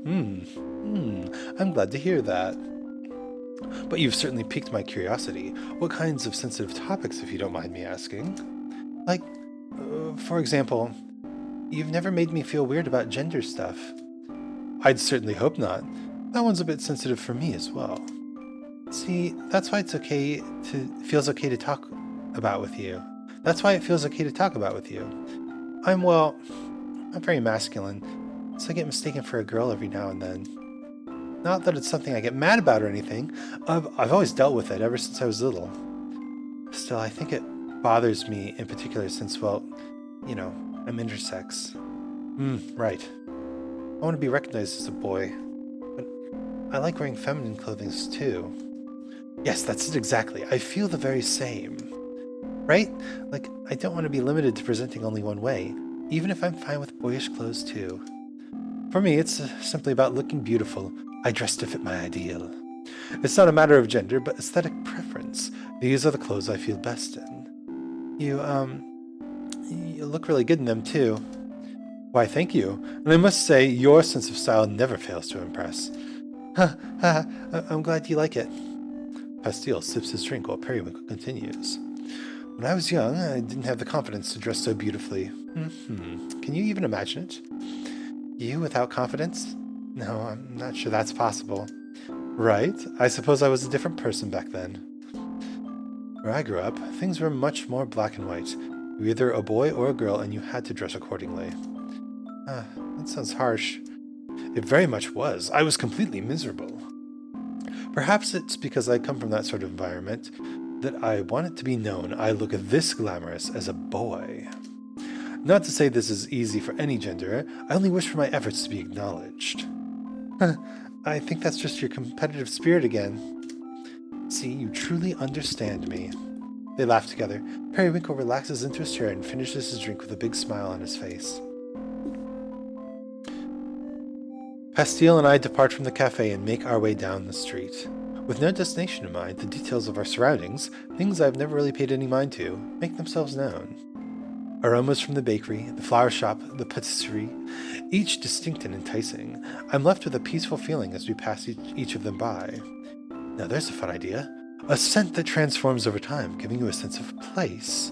Speaker 1: I'm glad to hear that. But you've certainly piqued my curiosity. What kinds of sensitive topics, if you don't mind me asking? Like, for example, you've never made me feel weird about gender stuff. I'd certainly hope not. That one's a bit sensitive for me as well. See, that's why it feels okay to talk about with you. That's why it feels okay to talk about with you. I'm very masculine, so I get mistaken for a girl every now and then. Not that it's something I get mad about or anything. I've always dealt with it ever since I was little. Still, I think it bothers me in particular since, well, you know, I'm intersex. Right. I want to be recognized as a boy, but I like wearing feminine clothing too. Yes, that's it exactly. I feel the very same. Right? Like, I don't want to be limited to presenting only one way, even if I'm fine with boyish clothes too. For me, it's simply about looking beautiful. I dress to fit my ideal. It's not a matter of gender, but aesthetic preference. These are the clothes I feel best in. You look really good in them too. Why, thank you. And I must say, your sense of style never fails to impress. I'm glad you like it. Pastille sips his drink while Periwinkle continues. When I was young, I didn't have the confidence to dress so beautifully. Can you even imagine it? You without confidence? No, I'm not sure that's possible. Right? I suppose I was a different person back then. Where I grew up, things were much more black and white. You were either a boy or a girl, and you had to dress accordingly. That sounds harsh. It very much was. I was completely miserable. Perhaps it's because I come from that sort of environment that I want it to be known I look this glamorous as a boy. Not to say this is easy for any gender, I only wish for my efforts to be acknowledged. I think that's just your competitive spirit again. See, you truly understand me. They laugh together. Periwinkle relaxes into his chair and finishes his drink with a big smile on his face. Pastille and I depart from the cafe and make our way down the street. With no destination in mind, the details of our surroundings, things I've never really paid any mind to, make themselves known. Aromas from the bakery, the flower shop, the patisserie, each distinct and enticing. I'm left with a peaceful feeling as we pass each of them by. Now there's a fun idea. A scent that transforms over time, giving you a sense of place.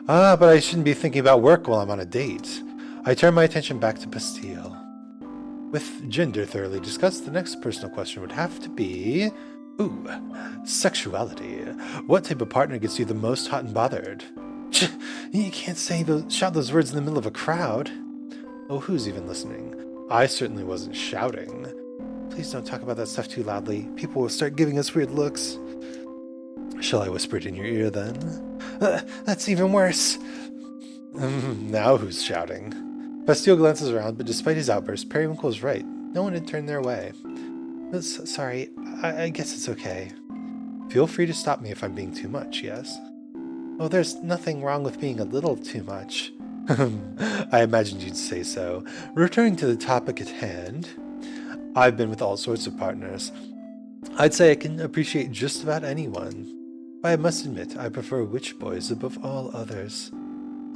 Speaker 1: But I shouldn't be thinking about work while I'm on a date. I turn my attention back to Pastille. With gender thoroughly discussed, the next personal question would have to be, Ooh, sexuality. What type of partner gets you the most hot and bothered? You can't shout those words in the middle of a crowd. Oh, who's even listening? I certainly wasn't shouting. Please don't talk about that stuff too loudly. People will start giving us weird looks. Shall I whisper it in your ear then? That's even worse. Now who's shouting? Bastille glances around, but despite his outburst, Periwinkle is right. No one had turned their way. Sorry, I guess it's okay. Feel free to stop me if I'm being too much, yes? Oh, there's nothing wrong with being a little too much. I imagined you'd say so. Returning to the topic at hand, I've been with all sorts of partners. I'd say I can appreciate just about anyone. But I must admit, I prefer witch boys above all others.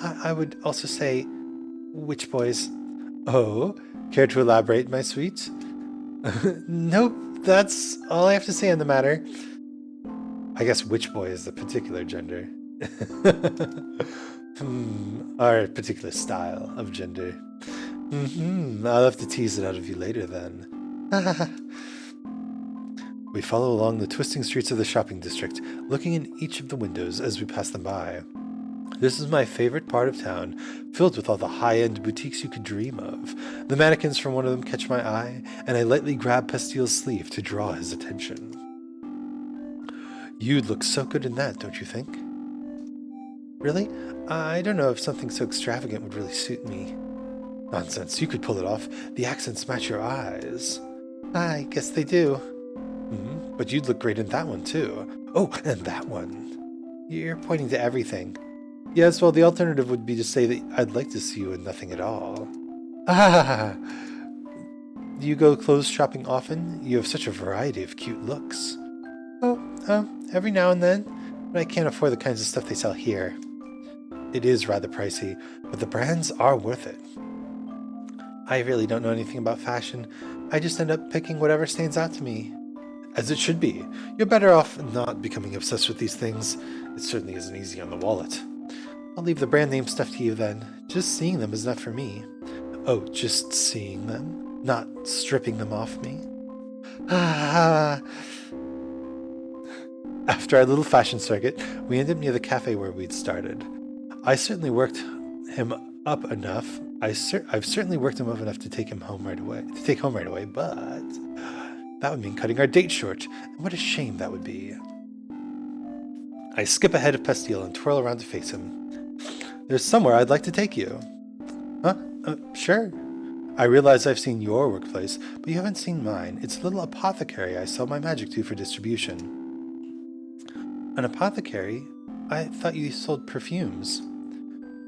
Speaker 1: I would also say witch boys. Oh, care to elaborate, my sweet? Nope, that's all I have to say on the matter. I guess witch boy is the particular gender. Our particular style of gender. I'll have to tease it out of you later then. We follow along the twisting streets of the shopping district, looking in each of the windows as we pass them by. This is my favorite part of town, filled with all the high-end boutiques you could dream of. The mannequins from one of them catch my eye, and I lightly grab Pastille's sleeve to draw his attention. You'd look so good in that, don't you think? Really? I don't know if something so extravagant would really suit me. Nonsense, you could pull it off. The accents match your eyes. I guess they do. But you'd look great in that one, too. Oh, and that one. You're pointing to everything. Yes, well, the alternative would be to say that I'd like to see you in nothing at all. Ah! Do you go clothes shopping often? You have such a variety of cute looks. Oh, every now and then, but I can't afford the kinds of stuff they sell here. It is rather pricey, but the brands are worth it. I really don't know anything about fashion. I just end up picking whatever stands out to me. As it should be. You're better off not becoming obsessed with these things. It certainly isn't easy on the wallet. I'll leave the brand name stuff to you then. Just seeing them is enough for me. Oh, just seeing them? Not stripping them off me? After our little fashion circuit, we ended up near the cafe where we'd started. I've certainly worked him up enough. I've certainly worked him up enough to take home right away, but that would mean cutting our date short, and what a shame that would be. I skip ahead of Pastille and twirl around to face him. There's somewhere I'd like to take you. Huh? Sure. I realize I've seen your workplace, but you haven't seen mine. It's a little apothecary I sell my magic to for distribution. An apothecary? I thought you sold perfumes.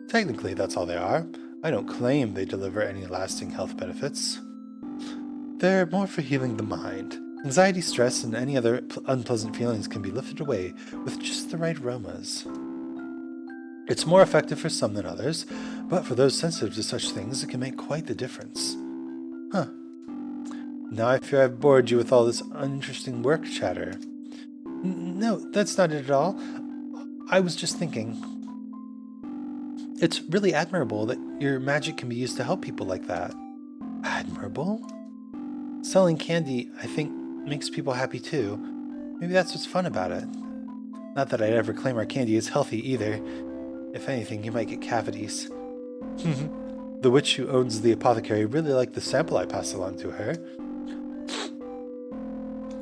Speaker 1: Technically, that's all they are. I don't claim they deliver any lasting health benefits. They're more for healing the mind. Anxiety, stress, and any other unpleasant feelings can be lifted away with just the right aromas. It's more effective for some than others, but for those sensitive to such things, it can make quite the difference. Huh. Now I fear I've bored you with all this uninteresting work chatter. No, that's not it at all. I was just thinking. It's really admirable that your magic can be used to help people like that. Admirable? Selling candy, I think, makes people happy too. Maybe that's what's fun about it. Not that I'd ever claim our candy is healthy either. If anything, you might get cavities. The witch who owns the apothecary really liked the sample I passed along to her.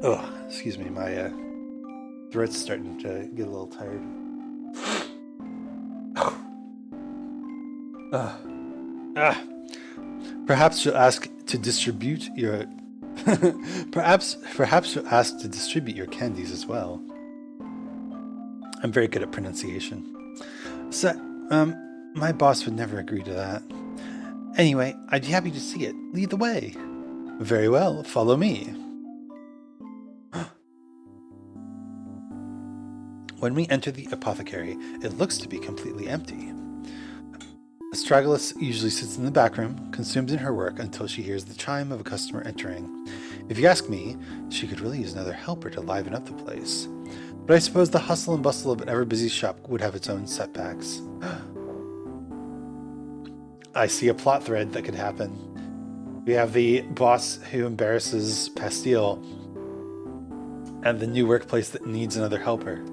Speaker 1: Oh, excuse me, my throat's starting to get a little tired. Perhaps you'll ask to distribute your perhaps you'll ask to distribute your candies as well. I'm very good at pronunciation. So, my boss would never agree to that. Anyway, I'd be happy to see it. Lead the way. Very well, follow me. When we enter the apothecary, it looks to be completely empty. Astragalus usually sits in the back room, consumed in her work until she hears the chime of a customer entering. If you ask me, she could really use another helper to liven up the place. But I suppose the hustle and bustle of an ever-busy shop would have its own setbacks. I see a plot thread that could happen. We have the boss who embarrasses Pastille. and the new workplace that needs another helper.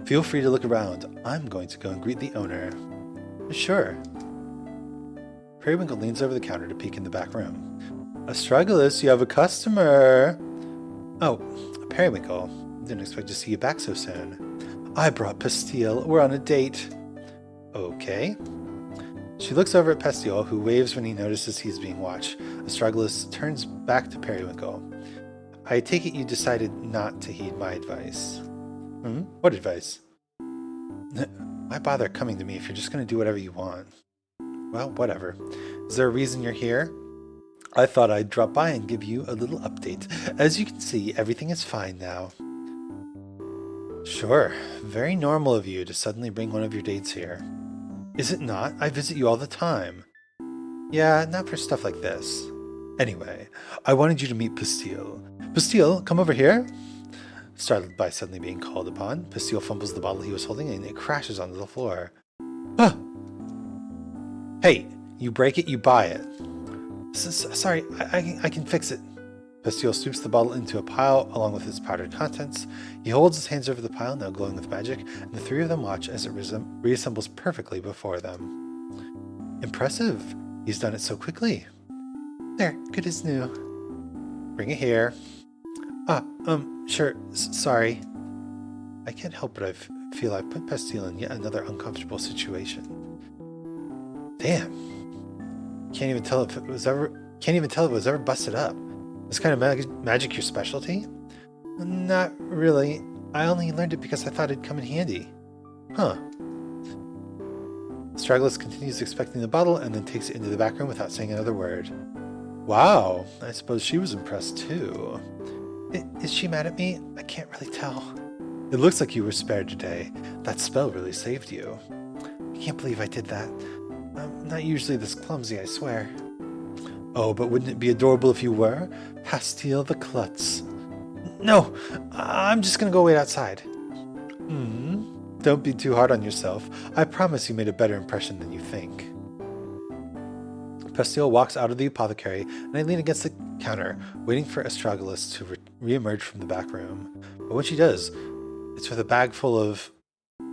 Speaker 1: Feel free to look around. I'm going to go and greet the owner. Sure. Periwinkle leans over the counter to peek in the back room. Astragalus, you have a customer. Oh, Periwinkle. Didn't expect to see you back so soon. I brought Pastille. We're on a date. Okay. She looks over at Pastille, who waves when he notices he's being watched. Astragalus turns back to Periwinkle. I take it you decided not to heed my advice. What advice? Why bother coming to me if you're just going to do whatever you want? Well, whatever. Is there a reason you're here? I thought I'd drop by and give you a little update. As you can see, everything is fine now. Sure. Very normal of you to suddenly bring one of your dates here. Is it not? I visit you all the time. Yeah, not for stuff like this. Anyway, I wanted you to meet Pastille. Pastille, come over here. Startled by suddenly being called upon, Pastille fumbles the bottle he was holding and it crashes onto the floor. Ah! Hey, you break it, you buy it. Sorry, I can fix it. Pastille stoops the bottle into a pile along with its powdered contents. He holds his hands over the pile, now glowing with magic, and the three of them watch as it reassembles perfectly before them. Impressive. He's done it so quickly. There, good as new. Bring it here. Sure, sorry. I can't help but I feel I've put Pastille in yet another uncomfortable situation. Damn. Can't even tell if it was ever busted up. This kind of magic your specialty? Not really. I only learned it because I thought it'd come in handy. Huh. Astragalus continues expecting the bottle and then takes it into the back room without saying another word. Wow, I suppose she was impressed too. Is she mad at me? I can't really tell. It looks like you were spared today. That spell really saved you. I can't believe I did that. I'm not usually this clumsy, I swear. Oh, but wouldn't it be adorable if you were? Pastille the Klutz. No, I'm just gonna go wait outside. Don't be too hard on yourself. I promise you made a better impression than you think. Pastille walks out of the apothecary, and I lean against the counter, waiting for Astragalus to re-emerge from the back room. But when she does, it's with a bag full of...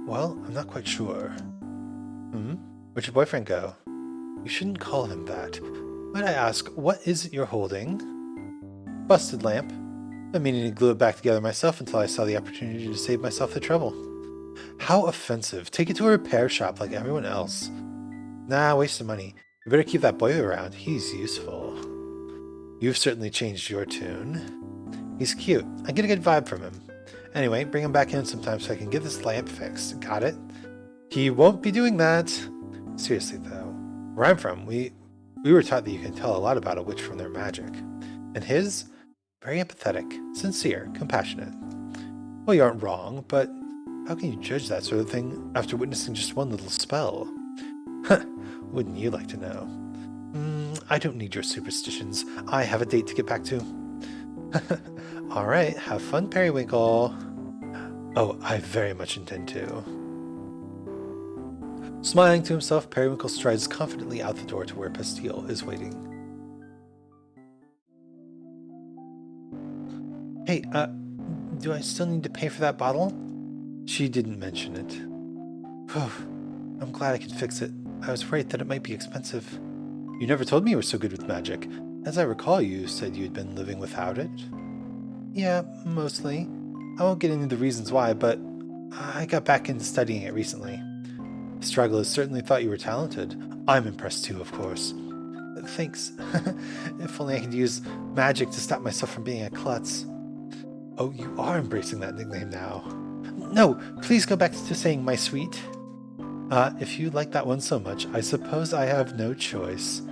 Speaker 1: well, I'm not quite sure. Where'd your boyfriend go? You shouldn't call him that. Might I ask, what is it you're holding? Busted lamp. Been meaning to glue it back together myself until I saw the opportunity to save myself the trouble. How offensive. Take it to a repair shop like everyone else. Nah, waste of money. You better keep that boy around. He's useful. You've certainly changed your tune. He's cute. I get a good vibe from him. Anyway, bring him back in sometime so I can get this lamp fixed. Got it? He won't be doing that. Seriously, though. Where I'm from, we were taught that you can tell a lot about a witch from their magic. And his? Very empathetic, sincere, compassionate. Well, you aren't wrong, but how can you judge that sort of thing after witnessing just one little spell? Wouldn't you like to know? I don't need your superstitions. I have a date to get back to. All right, have fun, Periwinkle. Oh, I very much intend to. Smiling to himself, Periwinkle strides confidently out the door to where Pastille is waiting. Hey, do I still need to pay for that bottle? She didn't mention it. Whew, I'm glad I could fix it. I was worried that it might be expensive. You never told me you were so good with magic. As I recall, you said you'd been living without it. Yeah, mostly. I won't get into the reasons why, but I got back into studying it recently. Astragalus certainly thought you were talented. I'm impressed too, of course. Thanks. If only I could use magic to stop myself from being a klutz. Oh, you are embracing that nickname now. No, please go back to saying my sweet. If you like that one so much, I suppose I have no choice.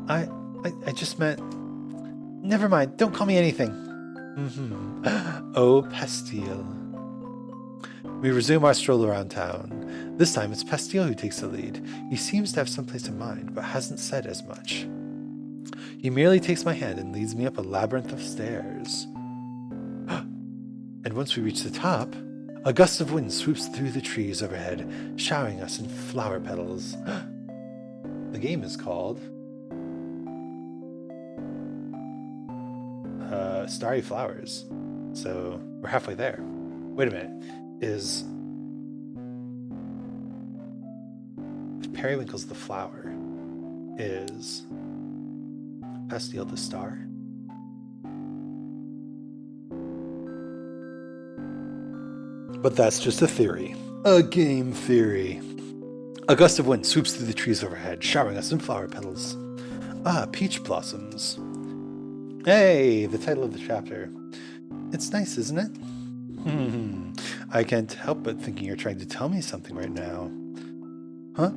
Speaker 1: I just meant... Never mind, don't call me anything. Oh, Pastille. We resume our stroll around town. This time it's Pastille who takes the lead. He seems to have someplace in mind, but hasn't said as much. He merely takes my hand and leads me up a labyrinth of stairs. And once we reach the top, a gust of wind swoops through the trees overhead, showering us in flower petals. The game is called... starry flowers. So we're halfway there. Wait a minute. If Periwinkle's the flower, is Pastille the star? But that's just a theory. A game theory. A gust of wind swoops through the trees overhead, showering us in flower petals. Ah, peach blossoms. Hey, the title of the chapter. It's nice, isn't it? I can't help but thinking you're trying to tell me something right now. Huh?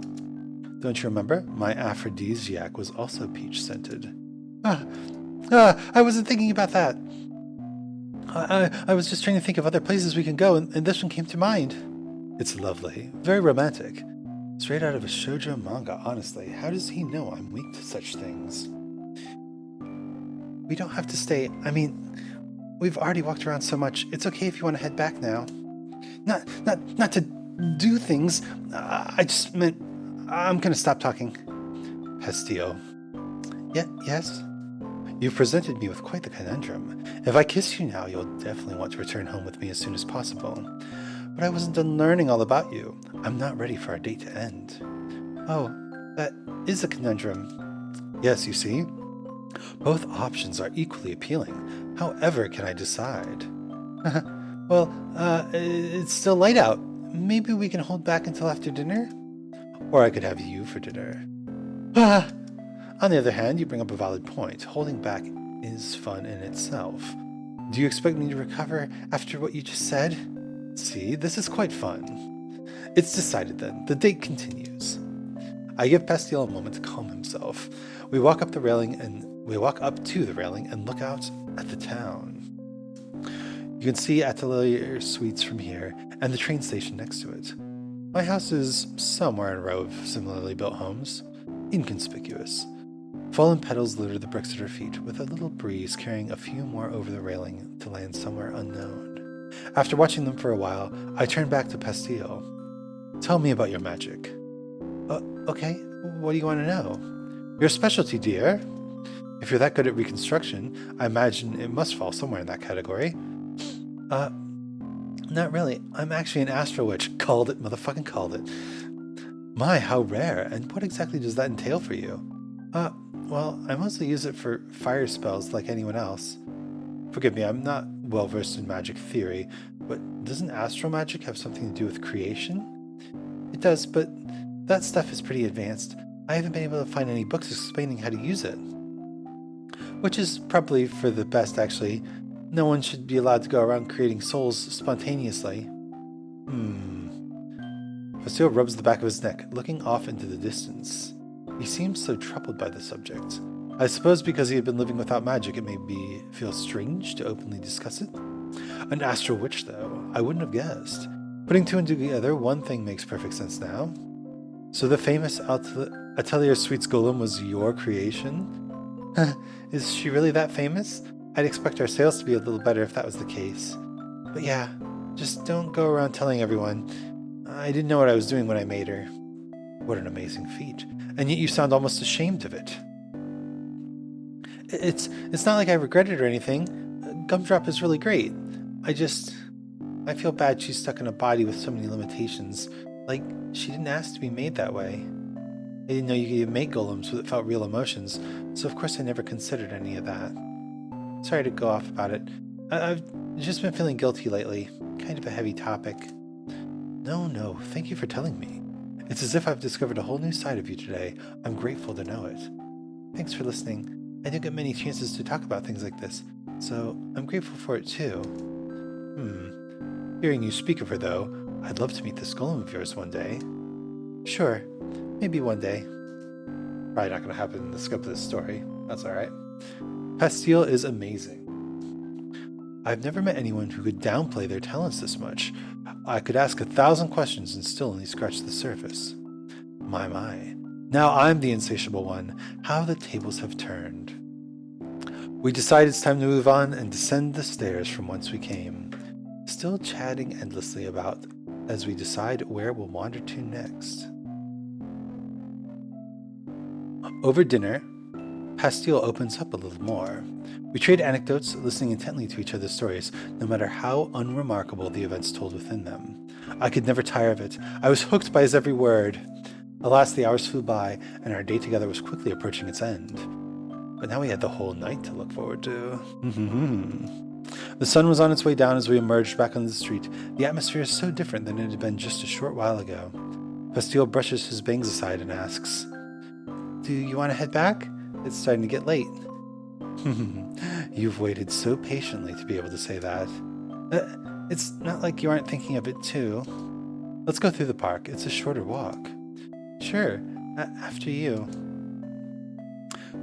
Speaker 1: Don't you remember? My aphrodisiac was also peach-scented. I wasn't thinking about that. I was just trying to think of other places we can go, and this one came to mind. It's lovely. Very romantic. Straight out of a shoujo manga, honestly. How does he know I'm weak to such things? We don't have to stay. I mean, we've already walked around so much. It's okay if you want to head back now. Not to do things. I just meant I'm going to stop talking. Pastille. Yes? You've presented me with quite the conundrum. If I kiss you now, you'll definitely want to return home with me as soon as possible. But I wasn't done learning all about you. I'm not ready for our date to end. Oh, that is a conundrum. Yes, you see? Both options are equally appealing. However, can I decide? Well, it's still light out. Maybe we can hold back until after dinner? Or I could have you for dinner. On the other hand, you bring up a valid point. Holding back is fun in itself. Do you expect me to recover after what you just said? See, this is quite fun. It's decided then. The date continues. I give Pastille a moment to calm himself. We walk up to the railing and look out at the town. You can see Atelier Suites from here and the train station next to it. My house is somewhere in a row of similarly built homes. Inconspicuous. Fallen petals litter the bricks at her feet, with a little breeze carrying a few more over the railing to land somewhere unknown. After watching them for a while, I turn back to Pastille. Tell me about your magic. Okay, what do you want to know? Your specialty, dear. If you're that good at reconstruction, I imagine it must fall somewhere in that category. Not really. I'm actually an astral witch. Called it, motherfucking called it. My, how rare. And what exactly does that entail for you? Well, I mostly use it for fire spells like anyone else. Forgive me, I'm not well versed in magic theory, but doesn't astral magic have something to do with creation? It does, but that stuff is pretty advanced. I haven't been able to find any books explaining how to use it. Which is probably for the best, actually. No one should be allowed to go around creating souls spontaneously. Pastille rubs the back of his neck, looking off into the distance. He seems so troubled by the subject. I suppose because he had been living without magic, it made me feel strange to openly discuss it. An astral witch, though, I wouldn't have guessed. Putting two and two together, one thing makes perfect sense now. So the famous Atelier Suites golem was your creation? Is she really that famous? I'd expect our sales to be a little better if that was the case. But yeah, just don't go around telling everyone. I didn't know what I was doing when I made her. What an amazing feat. And yet you sound almost ashamed of it. It's not like I regret it or anything. Gumdrop is really great. I feel bad she's stuck in a body with so many limitations. Like, she didn't ask to be made that way. I didn't know you could even make golems that felt real emotions, so of course I never considered any of that. Sorry to go off about it. I've just been feeling guilty lately. Kind of a heavy topic. No, thank you for telling me. It's as if I've discovered a whole new side of you today. I'm grateful to know it. Thanks for listening. I don't get many chances to talk about things like this, so I'm grateful for it too. Hearing you speak of her, though, I'd love to meet this golem of yours one day. Sure, maybe one day. Probably not going to happen in the scope of this story. That's alright. Pastille is amazing. I've never met anyone who could downplay their talents this much. I could ask 1,000 questions and still only scratch the surface. My. Now I'm the insatiable one. How the tables have turned. We decide it's time to move on and descend the stairs from whence we came, still chatting endlessly about as we decide where we'll wander to next. Over dinner, Pastille opens up a little more. We trade anecdotes, listening intently to each other's stories, no matter how unremarkable the events told within them. I could never tire of it. I was hooked by his every word. Alas, the hours flew by, and our day together was quickly approaching its end. But now we had the whole night to look forward to. The sun was on its way down as we emerged back on the street. The atmosphere is so different than it had been just a short while ago. Pastille brushes his bangs aside and asks, "Do you want to head back? It's starting to get late." You've waited so patiently to be able to say that. It's not like you aren't thinking of it too. Let's go through the park. It's a shorter walk. Sure, after you.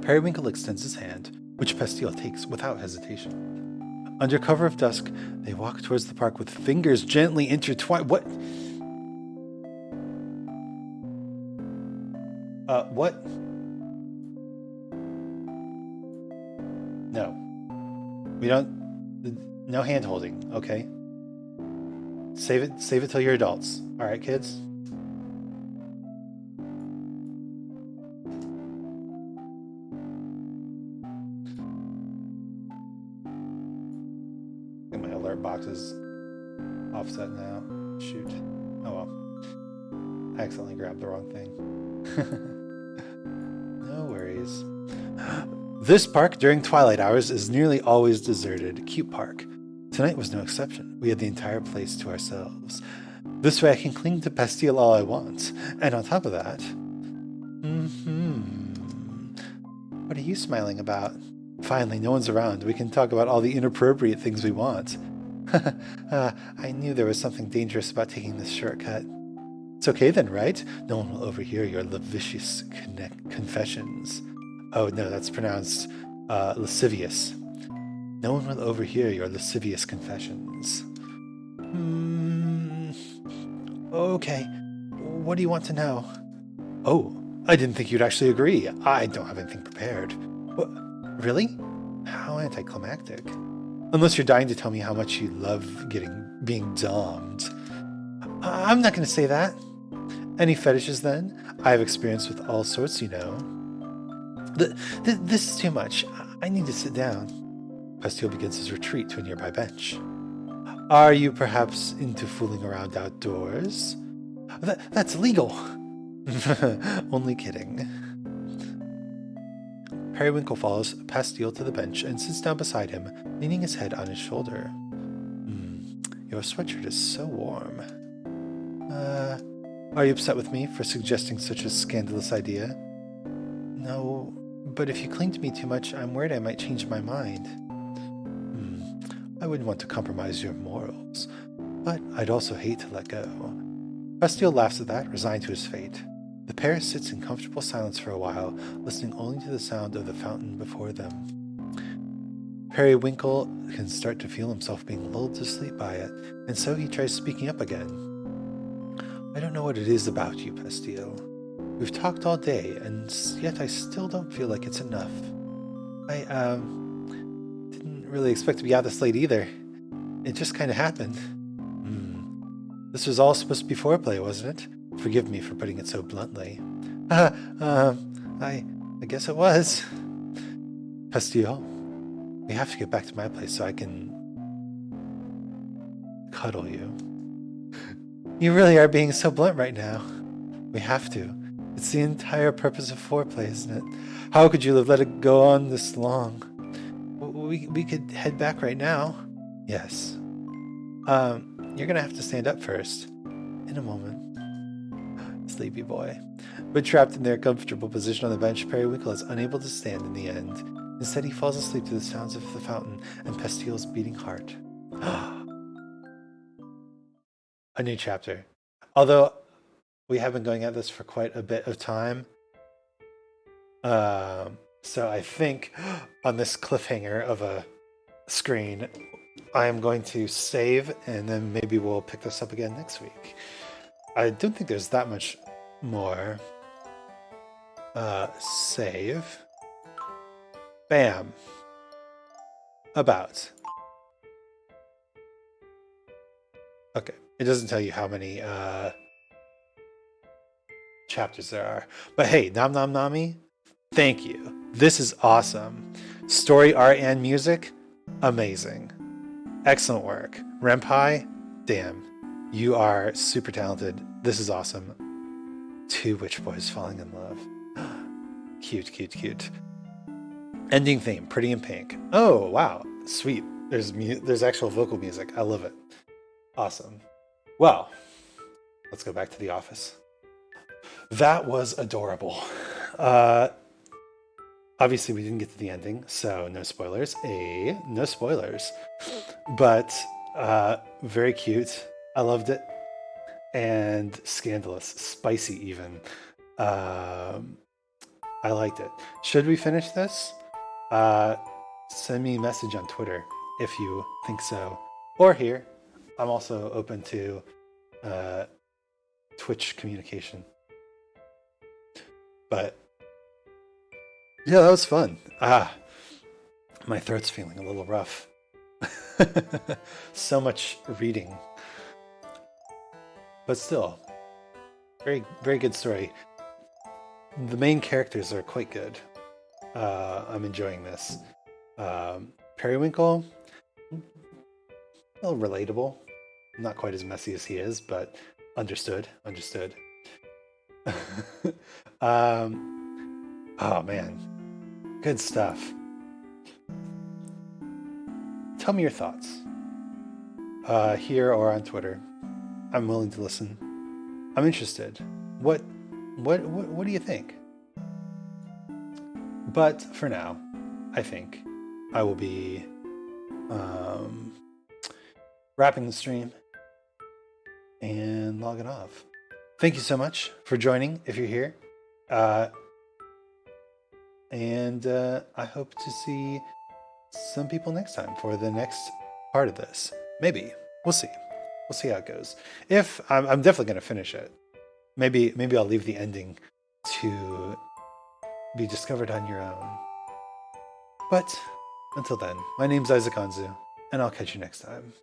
Speaker 1: Periwinkle extends his hand, which Pastille takes without hesitation. Under cover of dusk, they walk towards the park with fingers gently intertwined. What? What? No. We don't... No hand-holding, okay? Save it till you're adults. Alright, kids? I think my alert box is offset now. Shoot. Oh well. I accidentally grabbed the wrong thing. No worries. This park during twilight hours is nearly always deserted. Cute park. Tonight was no exception. We had the entire place to ourselves. This way I can cling to Pastille all I want. And on top of that... What are you smiling about? Finally, no one's around. We can talk about all the inappropriate things we want. I knew there was something dangerous about taking this shortcut. It's okay then, right? No one will overhear your lascivious confessions. Oh no, that's pronounced lascivious. No one will overhear your lascivious confessions. Okay. What do you want to know? Oh, I didn't think you'd actually agree. I don't have anything prepared. What? Really? How anticlimactic. Unless you're dying to tell me how much you love being domed. I'm not going to say that. Any fetishes then? I have experience with all sorts, you know. This is too much. I need to sit down. Pastille begins his retreat to a nearby bench. Are you perhaps into fooling around outdoors? That's illegal. Only kidding. Periwinkle follows Pastille to the bench and sits down beside him, leaning his head on his shoulder. Your sweatshirt is so warm. Are you upset with me for suggesting such a scandalous idea? No, but if you cling to me too much, I'm worried I might change my mind. I wouldn't want to compromise your morals, but I'd also hate to let go. Pastille laughs at that, resigned to his fate. The pair sits in comfortable silence for a while, listening only to the sound of the fountain before them. Periwinkle can start to feel himself being lulled to sleep by it, and so he tries speaking up again. I don't know what it is about you, Pastille. We've talked all day, and yet I still don't feel like it's enough. I, didn't really expect to be out this late either. It just kind of happened. This was all supposed to be foreplay, wasn't it? Forgive me for putting it so bluntly. I guess it was. Pastille, we have to get back to my place so I can cuddle you. You really are being so blunt right now. We have to. It's the entire purpose of foreplay, isn't it? How could you have let it go on this long? We could head back right now. Yes. You're gonna have to stand up first. In a moment. Sleepy boy. But trapped in their comfortable position on the bench, Periwinkle is unable to stand in the end. Instead, he falls asleep to the sounds of the fountain and Pastille's beating heart. A new chapter. Although we have been going at this for quite a bit of time. So I think on this cliffhanger of a screen, I am going to save and then maybe we'll pick this up again next week. I don't think there's that much more. Save. Bam. About. Okay. It doesn't tell you how many chapters there are. But hey, Nam Nam Nami, Thank you. This is awesome. Story, art, and music, amazing. Excellent work. Renpai, damn. You are super talented. This is awesome. Two witch boys falling in love. Cute, cute, cute. Ending theme, Pretty in Pink. Oh, wow. Sweet. There's actual vocal music. I love it. Awesome. Well, let's go back to the office. That was adorable. Obviously, we didn't get to the ending, so no spoilers. No spoilers. But very cute. I loved it. And scandalous, spicy even. I liked it. Should we finish this? Send me a message on Twitter if you think so. Or here. I'm also open to Twitch communication. But yeah, that was fun. My throat's feeling a little rough. So much reading. But still, very, very good story. The main characters are quite good. I'm enjoying this. Periwinkle, a little relatable. Not quite as messy as he is, but understood. Oh man, good stuff. Tell me your thoughts here or on Twitter. I'm willing to listen. I'm interested. What do you think? But for now, I think I will be wrapping the stream and logging off. Thank you so much for joining if you're here. And I hope to see some people next time for the next part of this. Maybe. We'll see. We'll see how it goes. If I'm definitely going to finish it. Maybe I'll leave the ending to be discovered on your own. But until then, my name's Isaac Anzu, and I'll catch you next time.